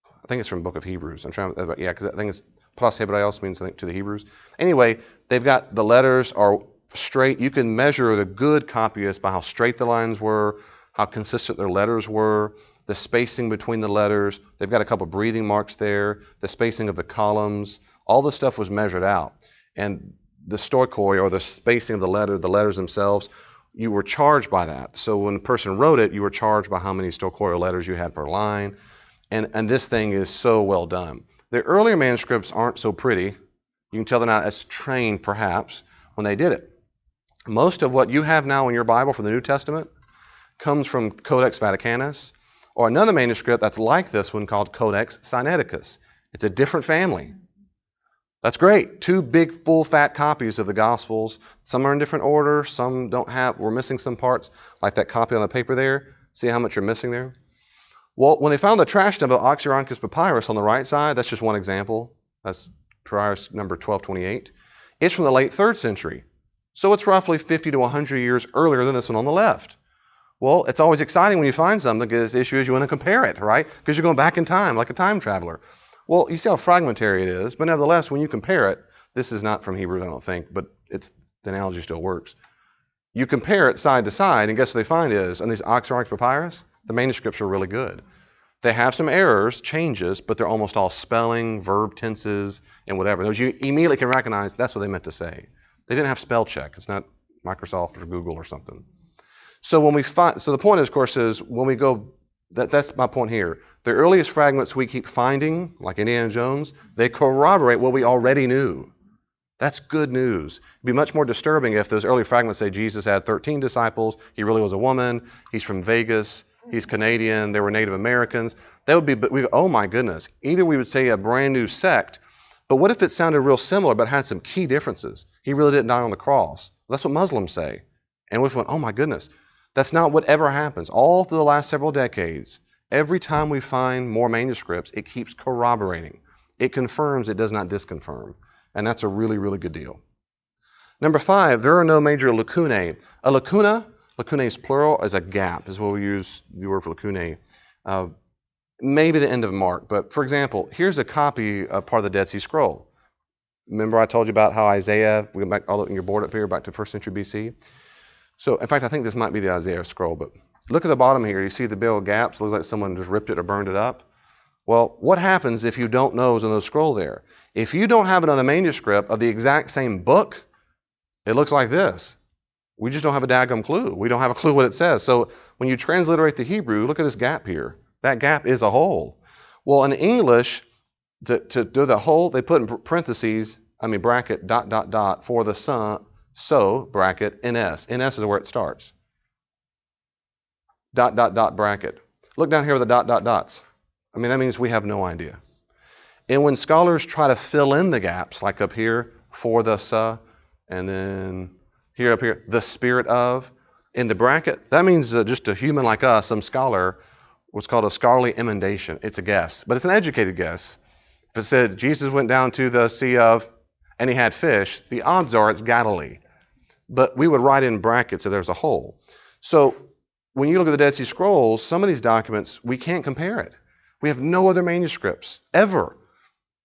I think it's from the book of Hebrews. Because I think it's Pros Hebraios means something to the Hebrews. Anyway, they've got the letters are straight. You can measure the good copyists by how straight the lines were, how consistent their letters were, the spacing between the letters. They've got a couple breathing marks there, the spacing of the columns. All this stuff was measured out. And the stoikoi, or the spacing of the letters themselves, you were charged by that. So when a person wrote it, you were charged by how many stoikoi or letters you had per line. And this thing is so well done. The earlier manuscripts aren't so pretty. You can tell they're not as trained, perhaps, when they did it. Most of what you have now in your Bible for the New Testament comes from Codex Vaticanus, or another manuscript that's like this one called Codex Sinaiticus. It's a different family. That's great. 2 big, full, fat copies of the Gospels. Some are in different order. Some don't have. We're missing some parts, like that copy on the paper there. See how much you're missing there? Well, when they found the trash dump of Oxyrhynchus Papyrus on the right side, that's just one example. That's Papyrus number 1228. It's from the late 3rd century. So it's roughly 50 to 100 years earlier than this one on the left. Well, it's always exciting when you find something, because the issue is you want to compare it, right? Because you're going back in time like a time traveler. Well, you see how fragmentary it is, but nevertheless, when you compare it, this is not from Hebrews, I don't think, but the analogy still works. You compare it side to side, and guess what they find is, on these Oxyrhynchus Papyrus, the manuscripts are really good. They have some errors, changes, but they're almost all spelling, verb tenses, and whatever. Those you immediately can recognize that's what they meant to say. They didn't have spell check. It's not Microsoft or Google or something. So when we find, so the point, of course, is when we go, that's my point here. The earliest fragments we keep finding, like Indiana Jones, they corroborate what we already knew. That's good news. It'd be much more disturbing if those early fragments say Jesus had 13 disciples, he really was a woman, he's from Vegas, he's Canadian, they were Native Americans. That would be, oh my goodness. Either we would say a brand new sect, but what if it sounded real similar but had some key differences? He really didn't die on the cross. That's what Muslims say. And we went, oh my goodness. That's not what ever happens. All through the last several decades, every time we find more manuscripts, it keeps corroborating. It confirms, it does not disconfirm. And that's a really, really good deal. Number 5, there are no major lacunae. A lacuna is plural, is a gap, is what we use the word for lacunae. Maybe the end of Mark, but for example, here's a copy of part of the Dead Sea Scroll. Remember I told you about how Isaiah, we went back all in your board up here, back to 1st century BC. So, in fact, I think this might be the Isaiah scroll, but look at the bottom here. You see the big gaps? It looks like someone just ripped it or burned it up. Well, what happens if you don't know what's in the scroll there? If you don't have another manuscript of the exact same book, it looks like this. We just don't have a daggum clue. We don't have a clue what it says. So when you transliterate the Hebrew, look at this gap here. That gap is a hole. Well, in English, to do the hole, they put in parentheses, bracket, ... for the son, so, bracket, NS. NS is where it starts. ... bracket. Look down here with the ... dots. That means we have no idea. And when scholars try to fill in the gaps, like up here, for the and then here up here, the spirit of, in the bracket, that means just a human like us, some scholar, what's called a scholarly emendation. It's a guess, but it's an educated guess. If it said Jesus went down to the sea of, and he had fish, the odds are it's Galilee. But we would write in brackets if there's a hole. So when you look at the Dead Sea Scrolls, some of these documents, we can't compare it. We have no other manuscripts ever.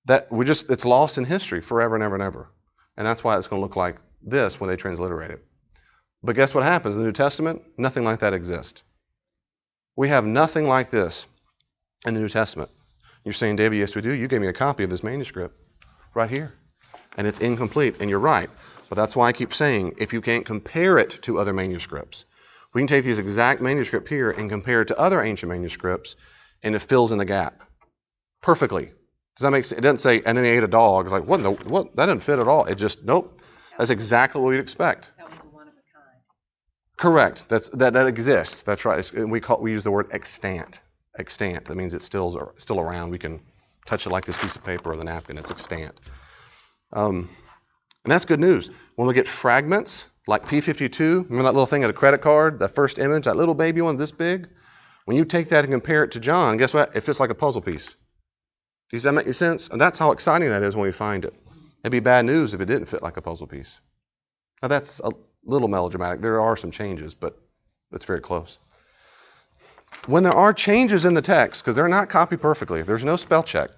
It's lost in history forever and ever and ever. And that's why it's going to look like this when they transliterate it. But guess what happens in the New Testament? Nothing like that exists. We have nothing like this in the New Testament. You're saying, David, yes we do. You gave me a copy of this manuscript right here. And it's incomplete. And you're right. But that's why I keep saying, if you can't compare it to other manuscripts, we can take this exact manuscript here and compare it to other ancient manuscripts, and it fills in the gap perfectly. Does that make sense? It doesn't say, and then he ate a dog. It's like, what? That doesn't fit at all. It just, nope. That's exactly what you'd expect. That was one of a kind. Correct. That exists. That's right. We use the word extant. Extant. That means it's still around. We can touch it like this piece of paper or the napkin. It's extant. And that's good news. When we get fragments like P52, remember that little thing of the credit card, that first image, that little baby one this big? When you take that and compare it to John, guess what? It fits like a puzzle piece. Does that make any sense? And that's how exciting that is when we find it. It'd be bad news if it didn't fit like a puzzle piece. Now that's a little melodramatic. There are some changes, but it's very close. When there are changes in the text, because they're not copied perfectly, there's no spell check.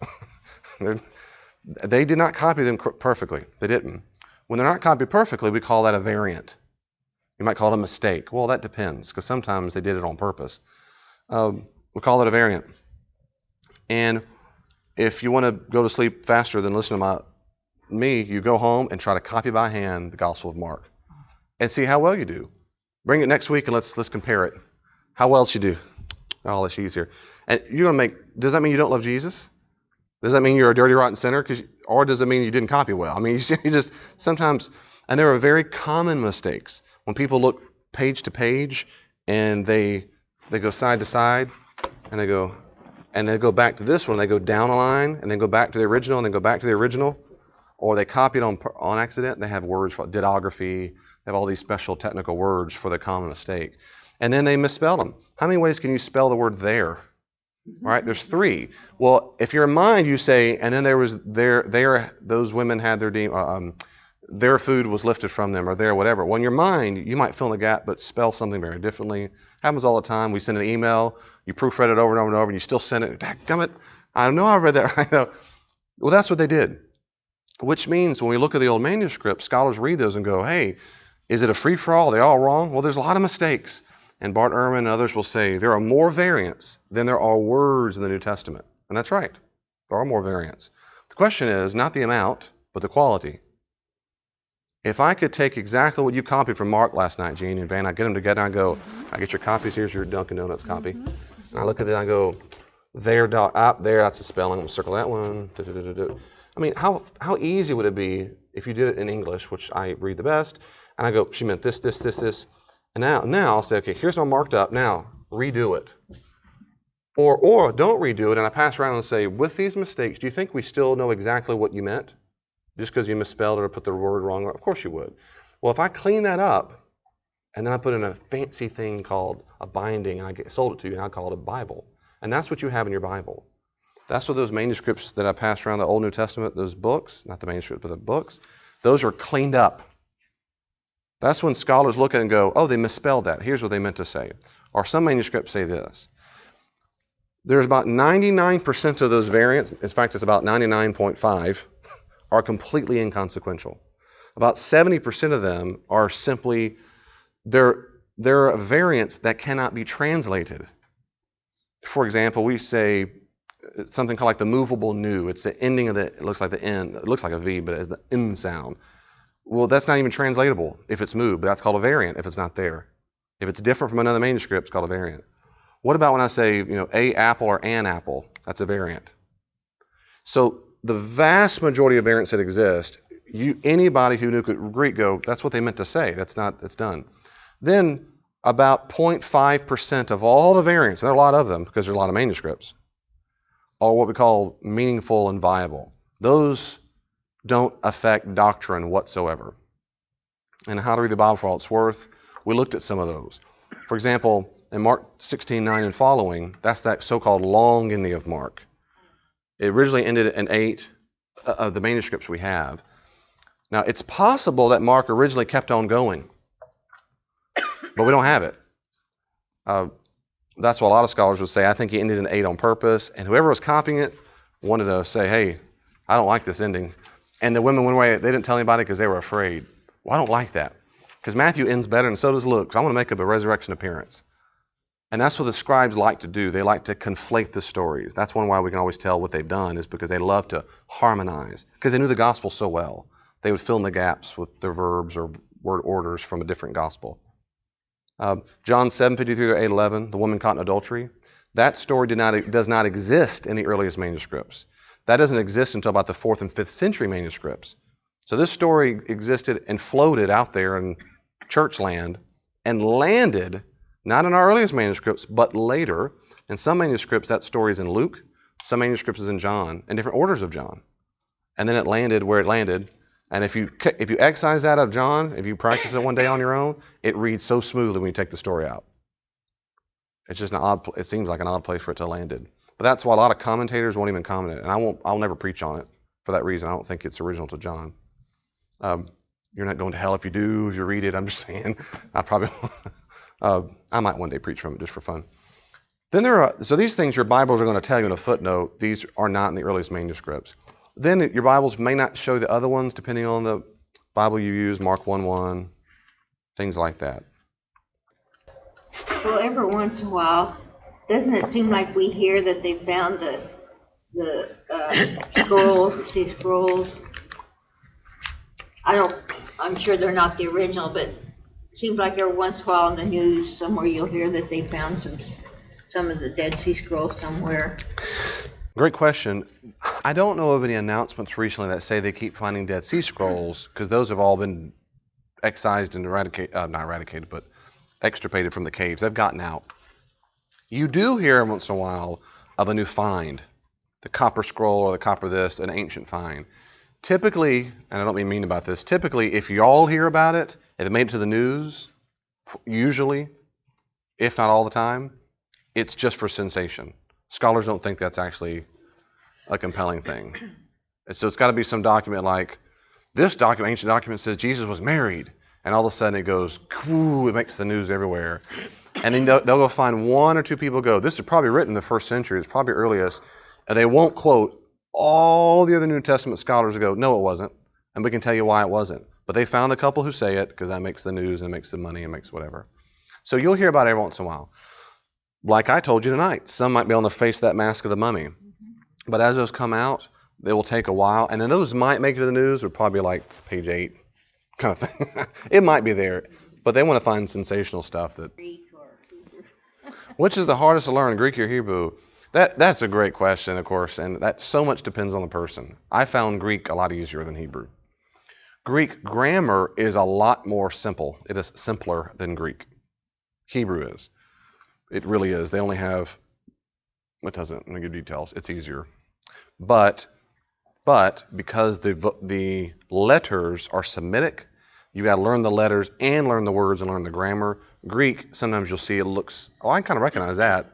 They did not copy them perfectly. They didn't. When they're not copied perfectly, we call that a variant. You might call it a mistake. Well, that depends, because sometimes they did it on purpose. We call it a variant. And if you want to go to sleep faster than listen to me, you go home and try to copy by hand the Gospel of Mark and see how well you do. Bring it next week and let's compare it. How well did you do? Oh, let's use here. And you're going to does that mean you don't love Jesus? Does that mean you're a dirty, rotten sinner? Or does it mean you didn't copy well? I mean, you just sometimes, and there are very common mistakes. When people look page to page and they go side to side and they go back to this one, they go down a line and then go back to the original and then go back to the original, or they copy it on accident. They have words for didography. They have all these special technical words for the common mistake. And then they misspell them. How many ways can you spell the word there? Right? There's 3. Well, if you're in mind, you say, and then those women had their food was lifted from them, or their whatever. Well, in your mind, you might fill in the gap, but spell something very differently. Happens all the time. We send an email, you proofread it over and over and over, and you still send it. Dadgummit, I know I read that right. Well, that's what they did. Which means when we look at the old manuscripts, scholars read those and go, hey, is it a free-for-all? Are they all wrong? Well, there's a lot of mistakes. And Bart Ehrman and others will say there are more variants than there are words in the New Testament. And that's right. There are more variants. The question is not the amount, but the quality. If I could take exactly what you copied from Mark last night, Gene and Van, I get them together and I go, I get your copies, here's your Dunkin' Donuts copy. And I look at it and I go, there, that's the spelling. I'm going to circle that one. I mean, how easy would it be if you did it in English, which I read the best, and I go, she meant this. And now I'll say, okay, here's all marked up. Now, redo it. Or don't redo it, and I pass around and say, with these mistakes, do you think we still know exactly what you meant? Just because you misspelled it or put the word wrong? Of course you would. Well, if I clean that up, and then I put in a fancy thing called a binding, and I sold it to you, and I call it a Bible. And that's what you have in your Bible. That's what those manuscripts that I passed around, the Old New Testament, those books, not the manuscripts, but the books, those are cleaned up. That's when scholars look at it and go, oh, they misspelled that. Here's what they meant to say. Or some manuscripts say this. There's about 99% of those variants, in fact, it's about 99.5, are completely inconsequential. About 70% of them are simply, they're variants that cannot be translated. For example, we say something called like the movable nu. It's the ending of it looks like the N. It looks like a V, but it has the N sound. Well, that's not even translatable if it's moved, but that's called a variant if it's not there. If it's different from another manuscript, it's called a variant. What about when I say, a apple or an apple? That's a variant. So the vast majority of variants that exist, anybody who knew Greek go, that's what they meant to say. It's done. Then about 0.5% of all the variants, and there are a lot of them because there are a lot of manuscripts, are what we call meaningful and viable. Those don't affect doctrine whatsoever. And how to read the Bible for all it's worth, we looked at some of those. For example, in Mark 16:9 and following, that's that so-called long ending of Mark. It originally ended in 8 of the manuscripts we have. Now, it's possible that Mark originally kept on going, but we don't have it. That's what a lot of scholars would say. I think he ended in 8 on purpose, and whoever was copying it wanted to say, hey, I don't like this ending. And the women went away. They didn't tell anybody because they were afraid. Well, I don't like that because Matthew ends better, and so does Luke. So I want to make up a resurrection appearance. And that's what the scribes like to do. They like to conflate the stories. That's one why we can always tell what they've done is because they love to harmonize because they knew the gospel so well. They would fill in the gaps with their verbs or word orders from a different gospel. John 7:53 to 8:11, the woman caught in adultery. That story does not exist in the earliest manuscripts. That doesn't exist until about the 4th and 5th century manuscripts. So this story existed and floated out there in church land and landed, not in our earliest manuscripts, but later. In some manuscripts, that story is in Luke. Some manuscripts is in John, in different orders of John. And then it landed where it landed. And if you excise that out of John, if you practice it one day on your own, it reads so smoothly when you take the story out. It's just it seems like an odd place for it to have landed. But that's why a lot of commentators won't even comment it. And I'll never preach on it for that reason. I don't think it's original to John. You're not going to hell if you do, if you read it. I'm just saying. I might one day preach from it just for fun. Then so these things your Bibles are going to tell you in a footnote. These are not in the earliest manuscripts. Then your Bibles may not show the other ones depending on the Bible you use, Mark 1:1, things like that. Well, every once in a while, doesn't it seem like we hear that they found the scrolls, these scrolls? I'm sure they're not the original, but it seems like every once in a while in the news somewhere you'll hear that they found some of the Dead Sea Scrolls somewhere. Great question. I don't know of any announcements recently that say they keep finding Dead Sea Scrolls, because those have all been excised and not eradicated, but extirpated from the caves. They've gotten out. You do hear once in a while of a new find, the copper scroll or the copper this, an ancient find. Typically, and I don't mean mean about this, typically if you all hear about it, if it made it to the news, usually, if not all the time, it's just for sensation. Scholars don't think that's actually a compelling thing. And so it's got to be some document like, this document, ancient document says Jesus was married. And all of a sudden it goes, it makes the news everywhere. And then they'll go find one or two people go, this is probably written in the first century, it's probably earliest. And they won't quote all the other New Testament scholars who go, no, it wasn't. And we can tell you why it wasn't. But they found a couple who say it because that makes the news and makes the money and makes whatever. So you'll hear about it every once in a while. Like I told you tonight, some might be on the face of that mask of the mummy. But as those come out, they will take a while. And then those might make it to the news, would probably be like page 8 kind of thing. It might be there. But they want to find sensational stuff that. Greek or Hebrew. Which is the hardest to learn, Greek or Hebrew? That's a great question, of course, and that so much depends on the person. I found Greek a lot easier than Hebrew. Greek grammar is a lot more simple. It is simpler than Greek. Hebrew is. It really is. They only have, it doesn't give details. It's easier. But because the letters are Semitic, you got to learn the letters and learn the words and learn the grammar. Greek, sometimes you'll see it looks, I kind of recognize that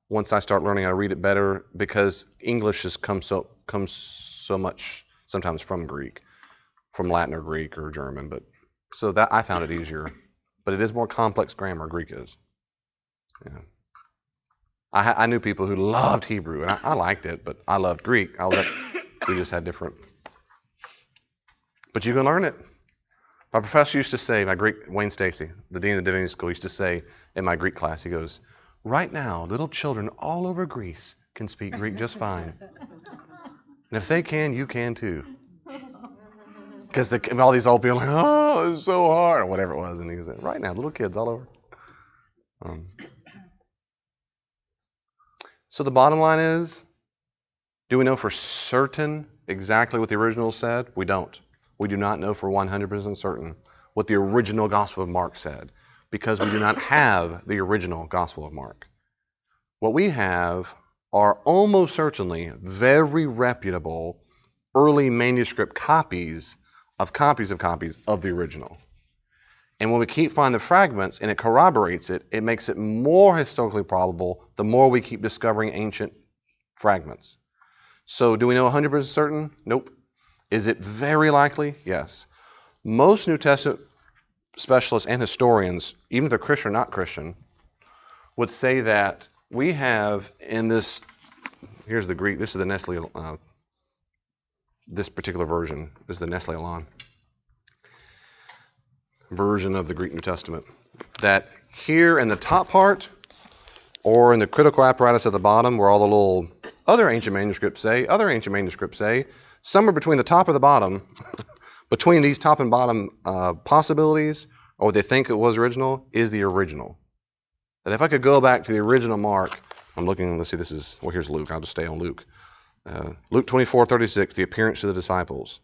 once I start learning how to read it better, because English has comes so much sometimes from Greek, from Latin or Greek or German. But so that I found it easier. But it is more complex grammar, Greek is. Yeah. I knew people who loved Hebrew, and I liked it, but I loved Greek. We just had different. But you can learn it. My professor used to say, Wayne Stacy, the dean of the divinity school, used to say in my Greek class, he goes, right now, little children all over Greece can speak Greek just fine. And if they can, you can too. Because all these old people are like, oh, it's so hard, or whatever it was. And he said, right now, little kids all over. So the bottom line is, do we know for certain exactly what the original said? We don't. We do not know for 100% certain what the original Gospel of Mark said, because we do not have the original Gospel of Mark. What we have are almost certainly very reputable early manuscript copies of the original. And when we keep finding fragments and it corroborates it, it makes it more historically probable the more we keep discovering ancient fragments. So do we know 100% certain? Nope. Is it very likely? Yes. Most New Testament specialists and historians, even if they're Christian or not Christian, would say that we have in this, here's the Greek, this is the Nestle, this particular version, this is the Nestle Aland version of the Greek New Testament, that here in the top part, or in the critical apparatus at the bottom, where all the little other ancient manuscripts say, somewhere between the top or the bottom, between these top and bottom possibilities, or what they think it was original, is the original. That if I could go back to the original Mark, I'm looking, let's see, here's Luke, I'll just stay on Luke. Luke 24:36, the appearance to the disciples.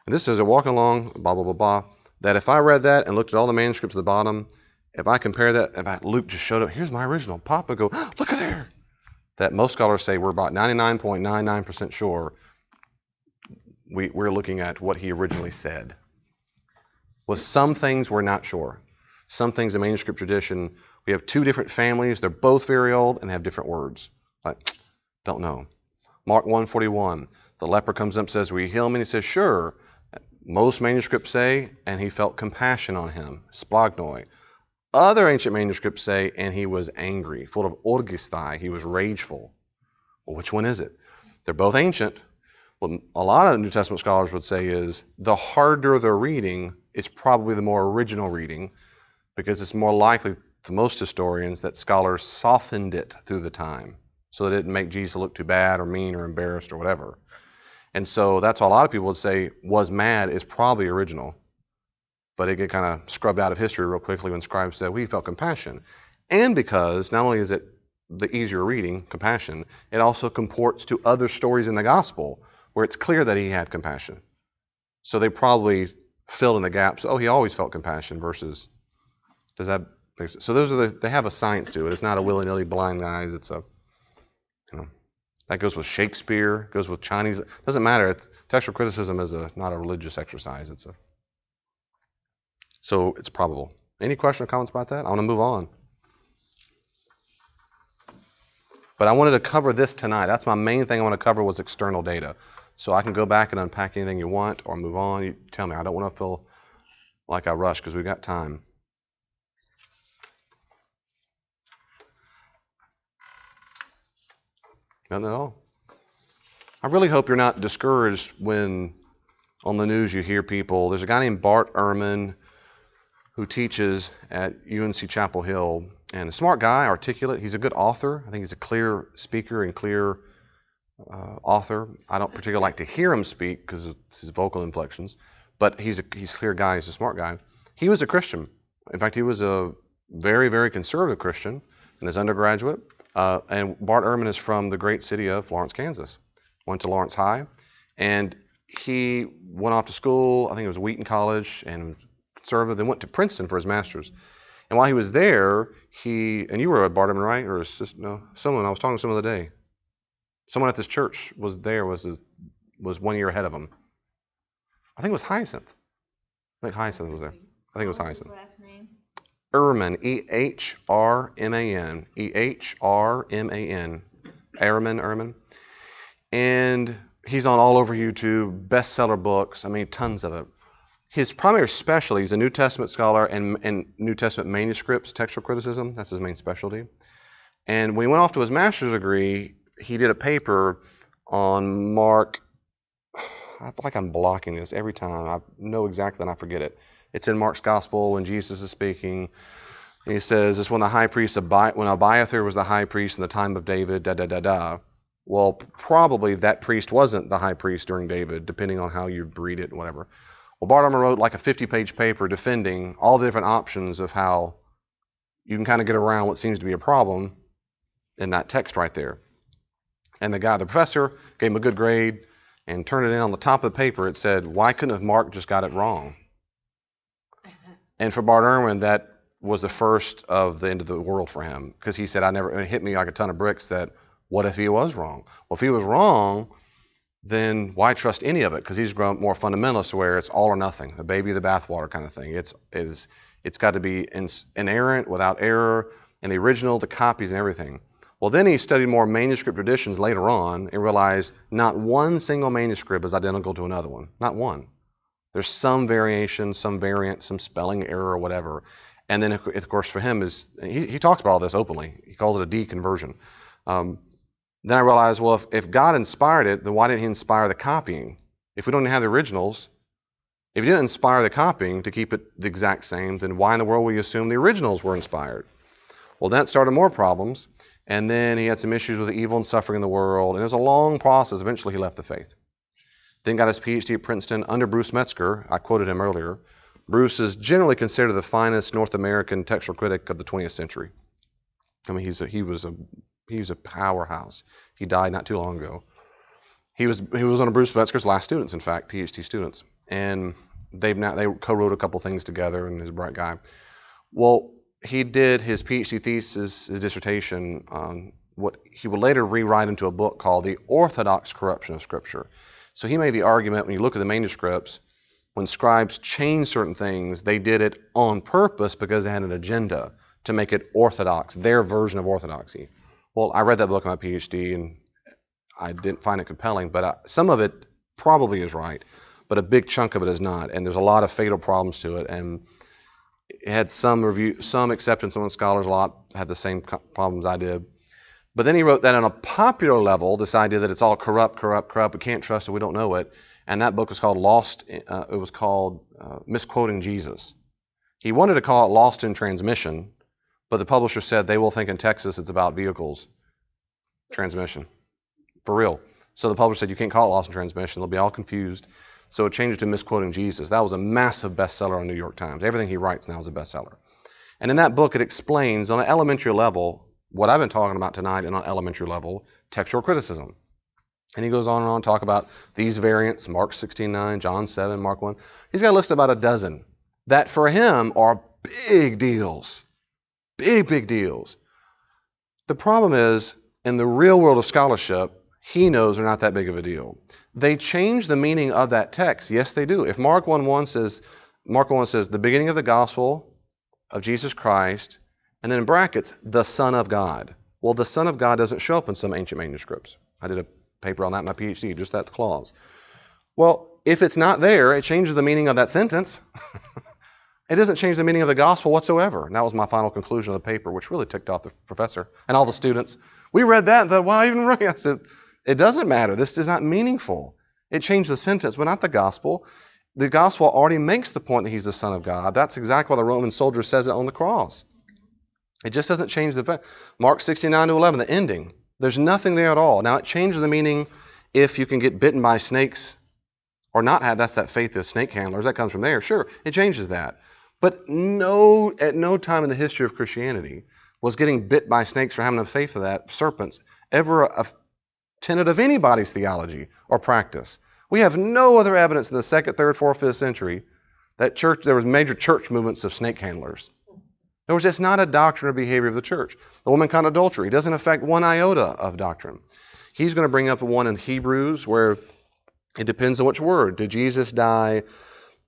And this says, they're walking along, blah, blah, blah, blah, that if I read that and looked at all the manuscripts at the bottom, if I compare that, if Luke just showed up, here's my original, pop and go, look at there. That most scholars say we're about 99.99% sure we're looking at what he originally said. With some things, we're not sure. Some things in manuscript tradition, we have two different families. They're both very old and have different words. Like, don't know. Mark 1:41, the leper comes up and says, will you heal me? And he says, sure. Most manuscripts say, and he felt compassion on him, splagnoi. Other ancient manuscripts say, and he was angry, full of orgistai, he was rageful. Well, which one is it? They're both ancient. What a lot of New Testament scholars would say is, the harder the reading, it's probably the more original reading, because it's more likely to most historians that scholars softened it through the time, so that it didn't make Jesus look too bad or mean or embarrassed or whatever. And so that's why a lot of people would say, was mad is probably original. But it get kind of scrubbed out of history real quickly when scribes said, we felt compassion. And because not only is it the easier reading, compassion, it also comports to other stories in the gospel where it's clear that he had compassion. So they probably filled in the gaps. Oh, he always felt compassion versus, does that make sense? So they have a science to it. It's not a willy-nilly blind guy. It's a, that goes with Shakespeare, goes with Chinese. It doesn't matter. Textual criticism is not a religious exercise. So it's probable. Any questions or comments about that? I want to move on. But I wanted to cover this tonight. That's my main thing I want to cover was external data. So I can go back and unpack anything you want or move on. You tell me. I don't want to feel like I rush because we've got time. Nothing at all. I really hope you're not discouraged when on the news you hear people. There's a guy named Bart Ehrman who teaches at UNC Chapel Hill, and a smart guy, articulate. He's a good author. I think he's a clear speaker and clear author. I don't particularly like to hear him speak because of his vocal inflections, but he's a clear guy. He's a smart guy. He was a Christian. In fact, he was a very, very conservative Christian in his undergraduate. And Bart Ehrman is from the great city of Lawrence, Kansas. Went to Lawrence High, and he went off to school. I think it was Wheaton College, and conservative. Then went to Princeton for his master's. And while he was there, and you were at Bart Ehrman, right? Or someone I was talking to some other day. Someone at this church was there. Was 1 year ahead of him. I think it was Hyacinth. I think Hyacinth was there. I think it was Hyacinth. What was his last name? Ehrman, E-H-R-M-A-N. E-H-R-M-A-N. Ehrman. And he's on all over YouTube, bestseller books. I mean, tons of it. His primary specialty, he's a New Testament scholar and New Testament manuscripts, textual criticism. That's his main specialty. And when he went off to his master's degree, he did a paper on Mark. I feel like I'm blocking this every time. I know exactly and I forget it. It's in Mark's Gospel when Jesus is speaking. And he says, it's when the high priest, when Abiathar was the high priest in the time of David, Well, probably that priest wasn't the high priest during David, depending on how you read it and whatever. Well, Bart Ehrman wrote like a 50-page paper defending all the different options of how you can kind of get around what seems to be a problem in that text right there. And the professor, gave him a good grade and turned it in on the top of the paper. It said, why couldn't have Mark just got it wrong? And for Bart Ehrman, that was the first of the end of the world for him, because he said, it hit me like a ton of bricks that what if he was wrong? Well, if he was wrong, then why trust any of it? Because he's grown more fundamentalist where it's all or nothing, the baby, the bathwater kind of thing. It's got to be inerrant, without error, and the original, the copies and everything. Well, then he studied more manuscript traditions later on and realized not one single manuscript is identical to another one. Not one. There's some variation, some variant, some spelling error or whatever. And then, of course, for him, he talks about all this openly. He calls it a deconversion. Then I realized, well, if God inspired it, then why didn't he inspire the copying? If we don't have the originals, if he didn't inspire the copying to keep it the exact same, then why in the world would you assume the originals were inspired? Well, that started more problems. And then he had some issues with the evil and suffering in the world. And it was a long process. Eventually, he left the faith. Then got his PhD at Princeton under Bruce Metzger. I quoted him earlier. Bruce is generally considered the finest North American textual critic of the 20th century. I mean, he was a powerhouse. He died not too long ago. He was one of Bruce Metzger's last students, in fact, PhD students. And they co-wrote a couple things together, and he's a bright guy. Well, he did his PhD thesis, his dissertation, on what he would later rewrite into a book called The Orthodox Corruption of Scripture. So he made the argument, when you look at the manuscripts, when scribes changed certain things, they did it on purpose because they had an agenda to make it orthodox, their version of orthodoxy. Well, I read that book in my PhD, and I didn't find it compelling, but some of it probably is right, but a big chunk of it is not, and there's a lot of fatal problems to it, and it had some acceptance among scholars. A lot had the same problems I did. But then he wrote that on a popular level, this idea that it's all corrupt, we can't trust it, we don't know it. And that book was called Misquoting Jesus. He wanted to call it Lost in Transmission, but the publisher said they will think in Texas it's about vehicles transmission. For real. So the publisher said you can't call it Lost in Transmission, they'll be all confused. So it changed to Misquoting Jesus. That was a massive bestseller on New York Times. Everything he writes now is a bestseller. And in that book, it explains on an elementary level what I've been talking about tonight and on elementary level, textual criticism. And he goes on and on to talk about these variants, Mark 16:9, John 7, Mark 1. He's got a list of about a dozen that for him are big deals. Big deals. The problem is, in the real world of scholarship, he knows they're not that big of a deal. They change the meaning of that text. Yes, they do. If Mark 1:1 says, the beginning of the gospel of Jesus Christ, and then in brackets, the Son of God. Well, the Son of God doesn't show up in some ancient manuscripts. I did a paper on that in my PhD, just that clause. Well, if it's not there, it changes the meaning of that sentence. It doesn't change the meaning of the gospel whatsoever. And that was my final conclusion of the paper, which really ticked off the professor and all the students. We read that and thought, why even write? I said, it doesn't matter. This is not meaningful. It changed the sentence, but not the gospel. The gospel already makes the point that he's the Son of God. That's exactly why the Roman soldier says it on the cross. It just doesn't change the fact. Mark 16:9-11, the ending. There's nothing there at all. Now, it changes the meaning if you can get bitten by snakes or not have. That's that faith of snake handlers. That comes from there. Sure, it changes that. But at no time in the history of Christianity was getting bit by snakes or having a faith of that, serpents, ever a tenet of anybody's theology or practice. We have no other evidence in the 2nd, 3rd, 4th, 5th century that there was major church movements of snake handlers. There was just not a doctrine or behavior of the church. The woman caught in adultery doesn't affect one iota of doctrine. He's going to bring up one in Hebrews where it depends on which word. Did Jesus die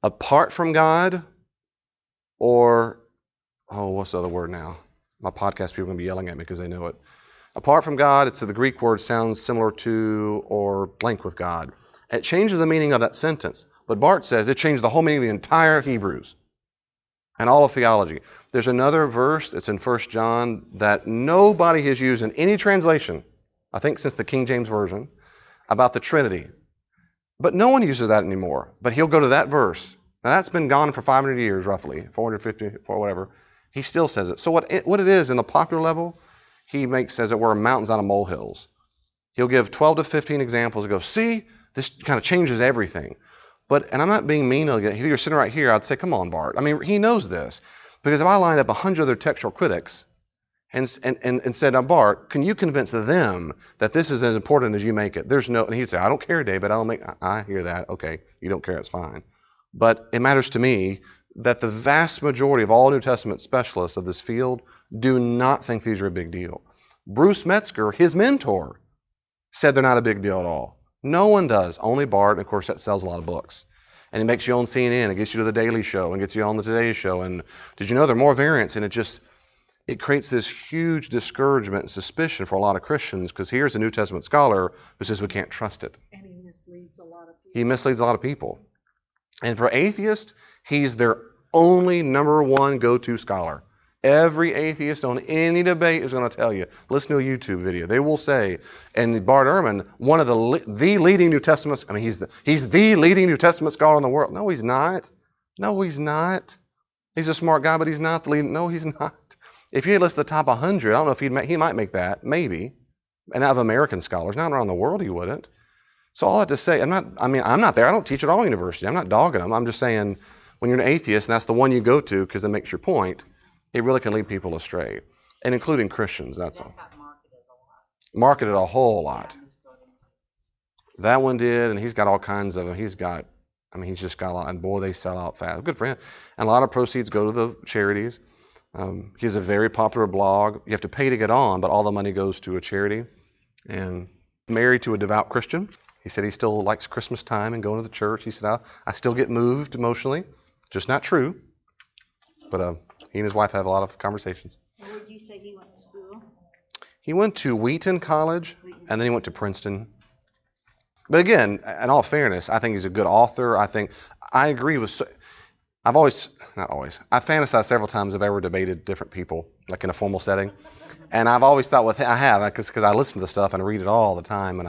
apart from God or, what's the other word now? My podcast people are going to be yelling at me because they know it. Apart from God, it's the Greek word sounds similar to or blank with God. It changes the meaning of that sentence. But Bart says it changed the whole meaning of the entire Hebrews and all of theology. There's another verse, it's in 1 John, that nobody has used in any translation, I think since the King James Version, about the Trinity. But no one uses that anymore. But he'll go to that verse. Now that's been gone for 500 years, roughly, 450 or whatever. He still says it. So what it is in the popular level, he makes, as it were, mountains out of molehills. He'll give 12 to 15 examples and go, see, this kind of changes everything. And I'm not being mean. If you were sitting right here, I'd say, come on, Bart. I mean, he knows this. Because if I lined up 100 other textual critics and said, now, Bart, can you convince them that this is as important as you make it? And he'd say, I don't care, David. I hear that. Okay, you don't care, it's fine. But it matters to me that the vast majority of all New Testament specialists of this field do not think these are a big deal. Bruce Metzger, his mentor, said they're not a big deal at all. No one does, only Bart, and of course that sells a lot of books. And it makes you on CNN, it gets you to the Daily Show, and gets you on the Today Show, and did you know there are more variants? And it creates this huge discouragement and suspicion for a lot of Christians, because here's a New Testament scholar who says we can't trust it. And he misleads a lot of people. He misleads a lot of people. And for atheists, he's their only number one go-to scholar. Every atheist on any debate is going to tell you, listen to a YouTube video. They will say, and Bart Ehrman, one of the leading New Testament, he's the leading New Testament scholar in the world. No, he's not. No, he's not. He's a smart guy, but he's not the leading. No, he's not. If you had listed the top 100, I don't know if he might make that, maybe. And out of American scholars, not around the world, he wouldn't. So all I have to say, I'm not there. I don't teach at all university. I'm not dogging them. I'm just saying, when you're an atheist, and that's the one you go to because it makes your point, it really can lead people astray, and including Christians, that's all. That got marketed a lot. Marketed a whole lot. Yeah, misquoting. That one did, and he's got all kinds of them. He's just got a lot, and boy, they sell out fast. Good for him. And a lot of proceeds go to the charities. He has a very popular blog. You have to pay to get on, but all the money goes to a charity. And married to a devout Christian. He said he still likes Christmas time and going to the church. He said, I still get moved emotionally. Just not true. But he and his wife have a lot of conversations. Where did you say he went to school? He went to Wheaton College, and then he went to Princeton. But again, in all fairness, I think he's a good author. I agree with... I fantasized several times I've ever debated different people, like in a formal setting. And I've always thought, I have, because I listen to the stuff and read it all the time, and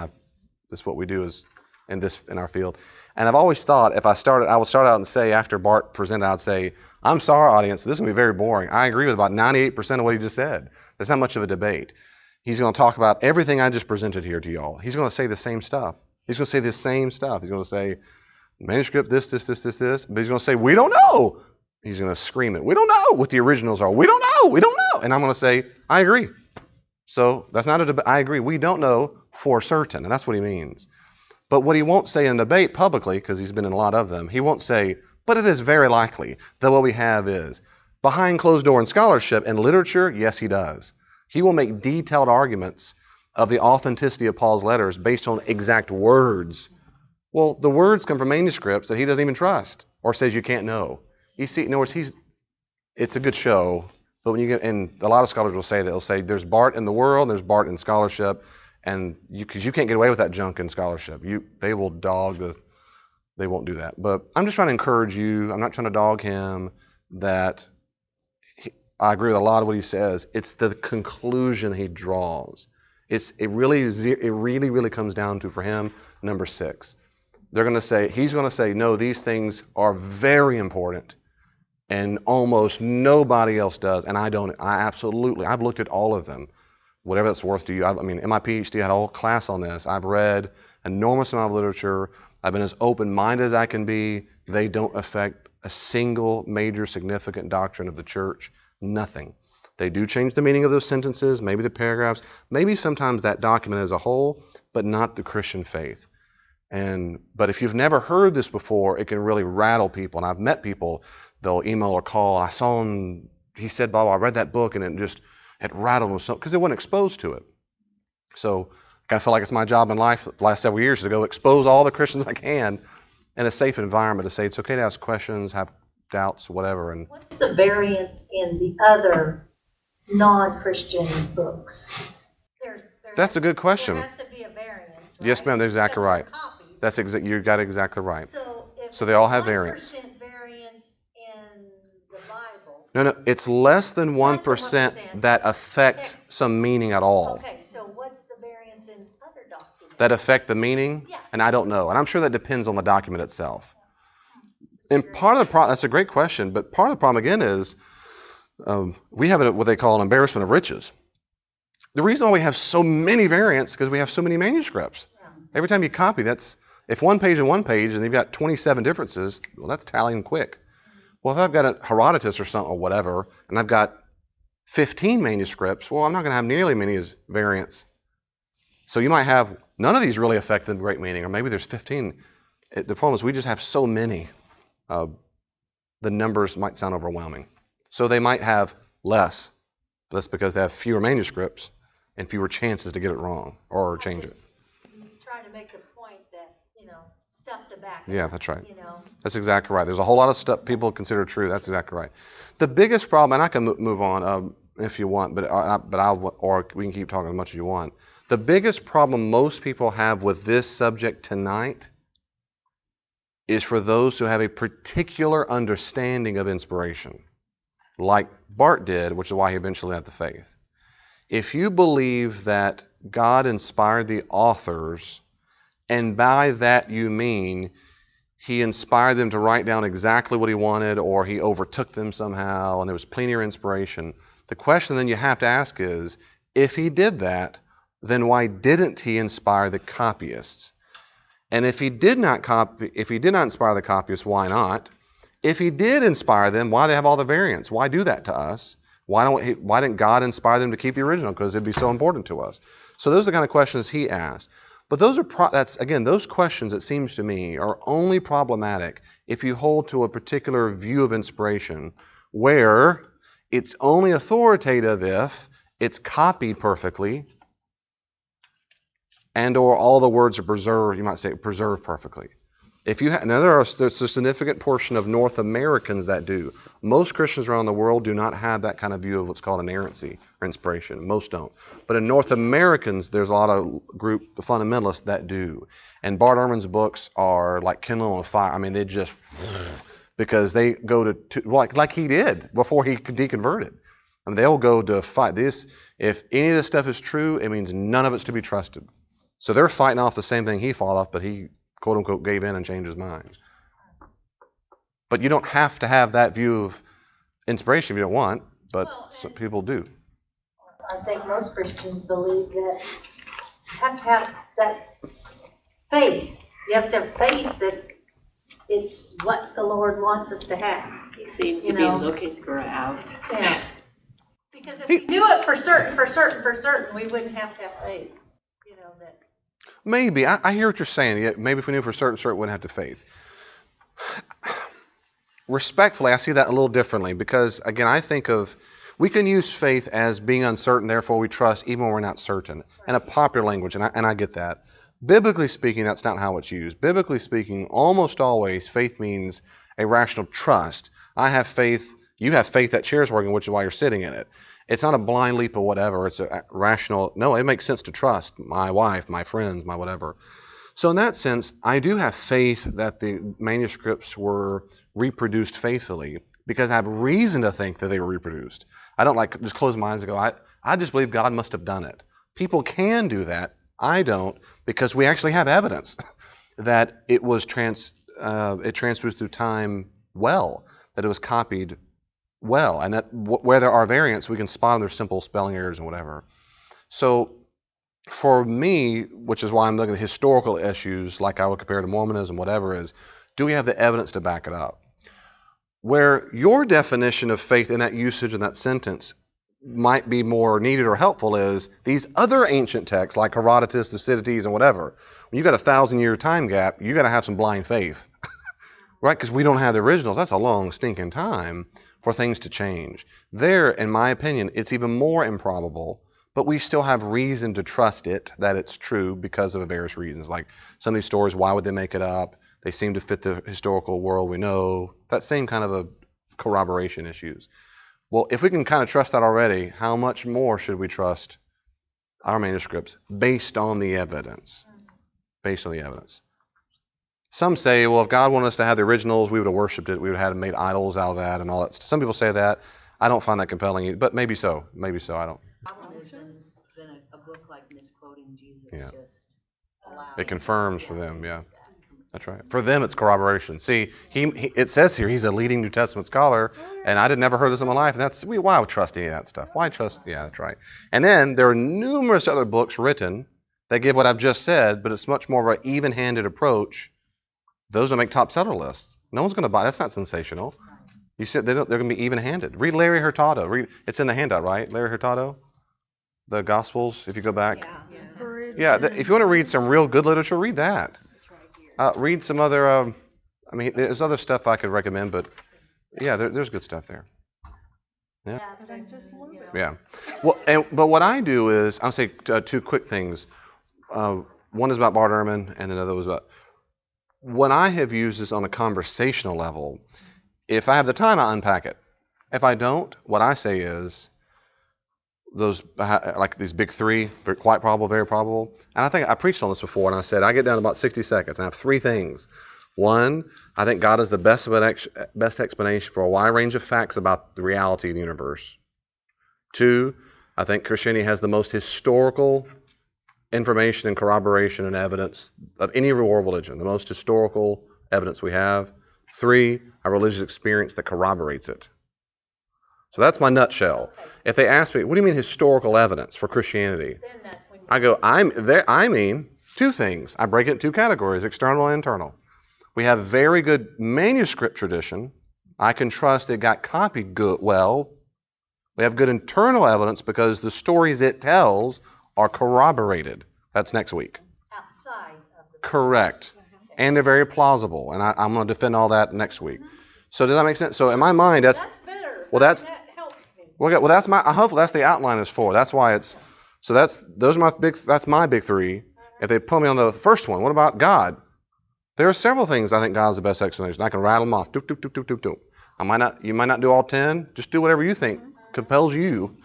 this is what we do is in our field. And I've always thought I would start out and say, after Bart presented, I'd say, I'm sorry, audience, this is going to be very boring. I agree with about 98% of what he just said. There's not much of a debate. He's going to talk about everything I just presented here to y'all. He's going to say the same stuff. He's going to say the same stuff. He's going to say, manuscript, this. But he's going to say, we don't know. He's going to scream it. We don't know what the originals are. We don't know. And I'm going to say, I agree. So that's not a debate. I agree. We don't know for certain, and that's what he means. But what he won't say in debate publicly, because he's been in a lot of them, he won't say, but it is very likely that what we have is behind closed door in scholarship and literature. Yes, he does. He will make detailed arguments of the authenticity of Paul's letters based on exact words. Well, the words come from manuscripts that he doesn't even trust or says you can't know. You see, in other words, it's a good show, but when you get, and a lot of scholars will say that, they'll say there's Bart in the world, and there's Bart in scholarship, and because you can't get away with that junk in scholarship. They will they won't do that. But I'm just trying to encourage you. I'm not trying to dog him. I agree with a lot of what he says. It's the conclusion he draws. It really comes down to, for him, number 6. He's going to say, no, these things are very important, and almost nobody else does, and I don't. I've looked at all of them, whatever that's worth to you. In my PhD, I had a whole class on this. I've read an enormous amount of literature. I've been as open-minded as I can be. They don't affect a single major significant doctrine of the church. Nothing. They do change the meaning of those sentences, maybe the paragraphs, maybe sometimes that document as a whole, but not the Christian faith. But if you've never heard this before, it can really rattle people. And I've met people, they'll email or call. I saw him, he said, Bob, I read that book, and it rattled them because they weren't exposed to it. So I kind of feel like it's my job in life the last several years to go expose all the Christians I can in a safe environment to say it's okay to ask questions, have doubts, whatever. And what's the variance in the other non-Christian books? That's a good question. There has to be a variance, right? Yes, ma'am, that's exactly right. You got it exactly right. So they all have variance. 1% variance in the Bible. No, it's less than 1% that affect some meaning at all. Okay, so what's the variance in other documents? That affect the meaning? Yeah. And I don't know. And I'm sure that depends on the document itself. And part of the problem, that's a great question, but part of the problem again is we have what they call an embarrassment of riches. The reason why we have so many variants is because we have so many manuscripts. Yeah. Every time you copy, if one page and one page and you've got 27 differences, well, that's tallying quick. Well, if I've got a Herodotus or something or whatever, and I've got 15 manuscripts, well, I'm not going to have nearly as many as variants. So you might have none of these really affect the great meaning, or maybe there's 15. The problem is we just have so many. The numbers might sound overwhelming. So they might have less, but that's because they have fewer manuscripts and fewer chances to get it wrong or change it. Trying to make the point that, stuff to back. Yeah, that's right. You know. That's exactly right. There's a whole lot of stuff people consider true. That's exactly right. The biggest problem, and I can move on if you want, or we can keep talking as much as you want. The biggest problem most people have with this subject tonight is for those who have a particular understanding of inspiration, like Bart did, which is why he eventually had the faith. If you believe that God inspired the authors, and by that you mean he inspired them to write down exactly what he wanted, or he overtook them somehow, and there was plenty of inspiration, the question then you have to ask is, if he did that, then why didn't he inspire the copyists? And if he did not inspire the copyists, why not? If he did inspire them, why do they have all the variants? Why do that to us? Why didn't God inspire them to keep the original? Because it'd be so important to us. So those are the kind of questions he asked. But those questions, it seems to me, are only problematic if you hold to a particular view of inspiration where it's only authoritative if it's copied perfectly and or all the words are preserved, you might say preserved perfectly. There's a significant portion of North Americans that do. Most Christians around the world do not have that kind of view of what's called inerrancy or inspiration. Most don't. But in North Americans, there's a lot of the fundamentalists that do. And Bart Ehrman's books are like kindling on fire. I mean, they just, because they go to like he did before he deconverted. I mean, they'll go to fight this. If any of this stuff is true, it means none of it's to be trusted. So they're fighting off the same thing he fought off, but he, quote unquote, gave in and changed his mind. But you don't have to have that view of inspiration if you don't want, but some people do. I think most Christians believe that you have to have that faith. You have to have faith that it's what the Lord wants us to have. He seemed to be looking for an out. Yeah. Because if we knew it for certain, we wouldn't have to have faith, that. Maybe. I hear what you're saying. Yeah, maybe if we knew for certain, we wouldn't have to faith. Respectfully, I see that a little differently because, again, I think of, we can use faith as being uncertain, therefore we trust even when we're not certain. In a popular language, and I get that. Biblically speaking, that's not how it's used. Biblically speaking, almost always, faith means a rational trust. I have faith, you have faith that chair's working, which is why you're sitting in it. It's not a blind leap of whatever. It's a rational, no, it makes sense to trust my wife, my friends, my whatever. So in that sense, I do have faith that the manuscripts were reproduced faithfully because I have reason to think that they were reproduced. I don't like just close my eyes and go, I just believe God must have done it. People can do that. I don't, because we actually have evidence that it was it transposed through time well, that it was copied well, and that where there are variants, we can spot them. There's simple spelling errors and whatever. So for me, which is why I'm looking at historical issues, like I would compare to Mormonism, whatever, is do we have the evidence to back it up? Where your definition of faith in that usage in that sentence might be more needed or helpful is these other ancient texts like Herodotus, Thucydides, and whatever. When you got a 1,000-year time gap, you got to have some blind faith, right? Because we don't have the originals. That's a long stinking time for things to change. There, in my opinion, it's even more improbable, but we still have reason to trust it that it's true because of various reasons. Like some of these stories, why would they make it up? They seem to fit the historical world we know. That same kind of a corroboration issues. Well, if we can kind of trust that already, how much more should we trust our manuscripts based on the evidence? Based on the evidence. Some say, well, if God wanted us to have the originals, we would have worshipped it. We would have made idols out of that and all that. Some people say that. I don't find that compelling either, but maybe so. Maybe so. I don't. Problem is then a book like misquoting Jesus Yeah. just allows. It confirms for them, yeah. That's right. For them, it's corroboration. See, it says here he's a leading New Testament scholar, and I had never heard this in my life. And why trust any of that stuff? Why trust? Yeah, that's right. And then there are numerous other books written that give what I've just said, but it's much more of an even-handed approach. Those will make top seller lists. No one's going to buy. That's not sensational. You said they're going to be even-handed. Read Larry Hurtado. It's in the handout, right? Larry Hurtado, the Gospels. If you go back, if you want to read some real good literature, read that. Read some other, there's other stuff I could recommend, but yeah, there's good stuff there. Yeah. But I just love it. Yeah. Well, but what I do is, I'll say two quick things. One is about Bart Ehrman, and another was about, when I have used this on a conversational level, if I have the time, I unpack it. If I don't, what I say is, those like these big three, quite probable, very probable. And I think I preached on this before, and I said I get down to about 60 seconds. And I have three things. One, I think God is the best explanation for a wide range of facts about the reality of the universe. Two, I think Christianity has the most historical information and corroboration and evidence of any world religion, the most historical evidence we have. Three, a religious experience that corroborates it. So that's my nutshell. If they ask me, what do you mean historical evidence for Christianity? Then that's when I go, I mean two things. I break it into two categories, external and internal. We have very good manuscript tradition. I can trust it got copied good well. We have good internal evidence because the stories it tells are corroborated. That's next week. outside of the. Correct. And they're very plausible. And I'm going to defend all that next week. So does that make sense? So in my mind, That's better. Well, that helps me. well, that's my. Hopefully, that's the outline is for. That's why it's. So that's my big three. If they put me on the first one, what about God? There are several things I think God's the best explanation. I can rattle them off. Doop, doop, doop, doop, doop, doop. You might not do all 10. Just do whatever you think compels you.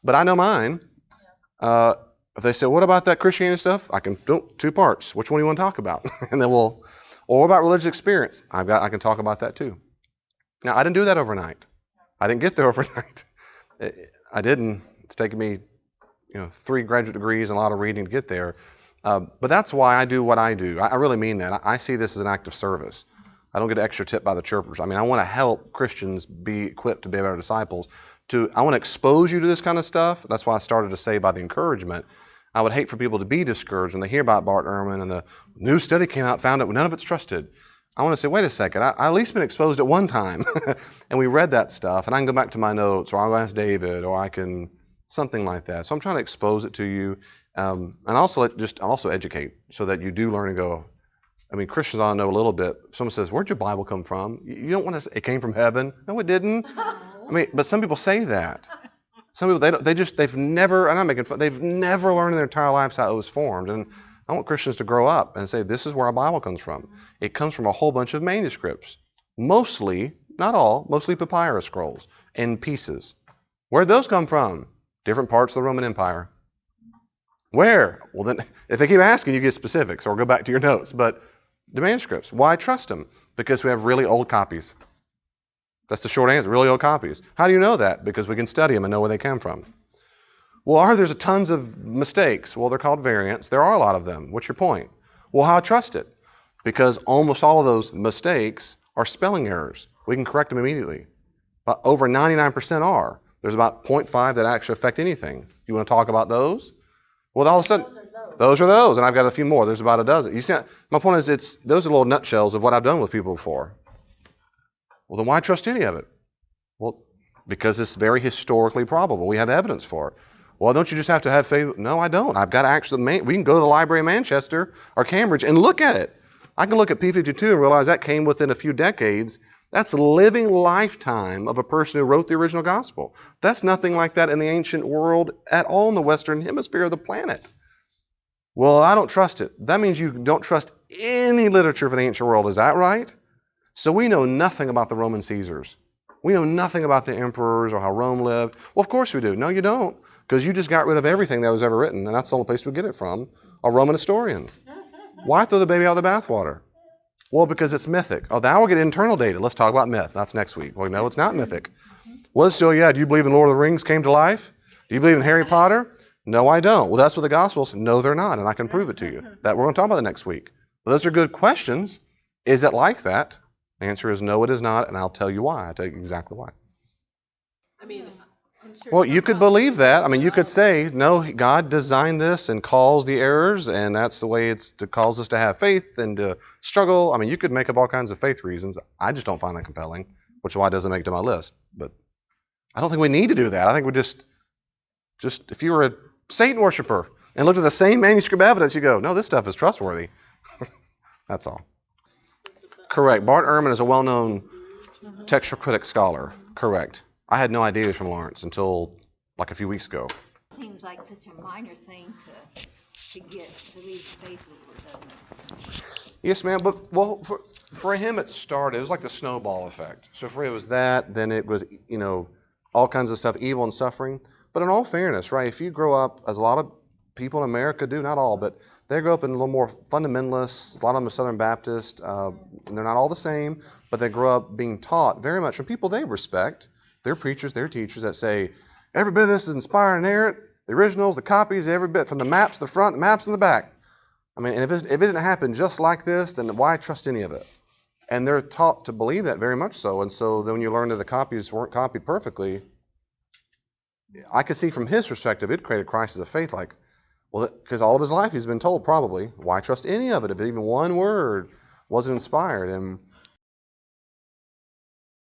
But I know mine. If they say, what about that Christianity stuff? I can do 2 parts. Which one do you want to talk about? And then or what about religious experience? I can talk about that too. Now, I didn't do that overnight. I didn't get there overnight. I didn't. It's taken me, 3 graduate degrees and a lot of reading to get there. But that's why I do what I do. I really mean that. I see this as an act of service. I don't get an extra tip by the chirpers. I want to help Christians be equipped to be better disciples. I want to expose you to this kind of stuff. That's why I started to say by the encouragement. I would hate for people to be discouraged when they hear about Bart Ehrman and the new study came out, found out none of it's trusted. I want to say, wait a second, I at least been exposed at one time. And we read that stuff, and I can go back to my notes, or I'll ask David, or I can, something like that. So I'm trying to expose it to you, and also also educate so that you do learn and go. I mean, Christians ought to know a little bit. If someone says, where'd your Bible come from? You don't want to say, it came from heaven. No, it didn't. I mean, but some people say that. Some people, they've never, I'm not making fun, they've never learned in their entire lives how it was formed. And I want Christians to grow up and say, this is where our Bible comes from. It comes from a whole bunch of manuscripts. Mostly, not all, mostly papyrus scrolls in pieces. Where'd those come from? Different parts of the Roman Empire. Where? Well, then, if they keep asking, you get specifics, or go back to your notes. But the manuscripts, why trust them? Because we have really old copies. That's the short answer, really old copies. How do you know that? Because we can study them and know where they come from. Well, there's tons of mistakes. Well, they're called variants. There are a lot of them. What's your point? Well, how trust it? Because almost all of those mistakes are spelling errors. We can correct them immediately. But over 99% are. There's about 0.5 that actually affect anything. You want to talk about those? Well, all of a sudden, those are those. And I've got a few more. There's about a dozen. You see, my point is, those are little nutshells of what I've done with people before. Well, then why trust any of it? Well, because it's very historically probable. We have evidence for it. Well, don't you just have to have faith? No, I don't. I've got to actually, we can go to the Library of Manchester or Cambridge and look at it. I can look at P52 and realize that came within a few decades. That's a living lifetime of a person who wrote the original gospel. That's nothing like that in the ancient world at all in the Western Hemisphere of the planet. Well, I don't trust it. That means you don't trust any literature for the ancient world. Is that right? So we know nothing about the Roman Caesars. We know nothing about the emperors or how Rome lived. Well, of course we do. No, you don't. Because you just got rid of everything that was ever written. And that's the only place we get it from, are Roman historians. Why throw the baby out of the bathwater? Well, because it's mythic. Oh, now we'll get internal data. Let's talk about myth. That's next week. Well, no, it's not mythic. Well, still, yeah, do you believe in Lord of the Rings came to life? Do you believe in Harry Potter? No, I don't. Well, that's what the Gospels. No, they're not. And I can prove it to you. That we're going to talk about that next week. But those are good questions. Is it like that? The answer is no, it is not, and I'll tell you why. I'll tell you exactly why. I mean, I'm sure. Well, you could believe that. I mean, you could say, no, God designed this and calls the errors, and that's the way it calls us to have faith and to struggle. I mean, you could make up all kinds of faith reasons. I just don't find that compelling, which is why it doesn't make it to my list. But I don't think we need to do that. I think we just if you were a Satan worshiper and looked at the same manuscript evidence, you go, no, this stuff is trustworthy. That's all. Correct. Bart Ehrman is a well-known textual critic scholar. Correct. I had no idea he was from Lawrence until like a few weeks ago. Seems like such a minor thing to leave faith over, doesn't it? Yes, ma'am. But well, for him, it was like the snowball effect. So for him, it was that. Then it was, all kinds of stuff, evil and suffering. But in all fairness, right? If you grow up, as a lot of people in America do, not all, but they grow up in a little more fundamentalists. A lot of them are Southern Baptist. And they're not all the same, but they grow up being taught very much from people they respect. They're preachers, they're teachers that say, every bit of this is inspired and inerrant. The originals, the copies, every bit, from the maps to the front, the maps in the back. I mean, and if it didn't happen just like this, then why trust any of it? And they're taught to believe that very much so. And so then when you learn that the copies weren't copied perfectly, I could see from his perspective, it created a crisis of faith. Like, well, because all of his life he's been told probably, why trust any of it if even one word wasn't inspired? And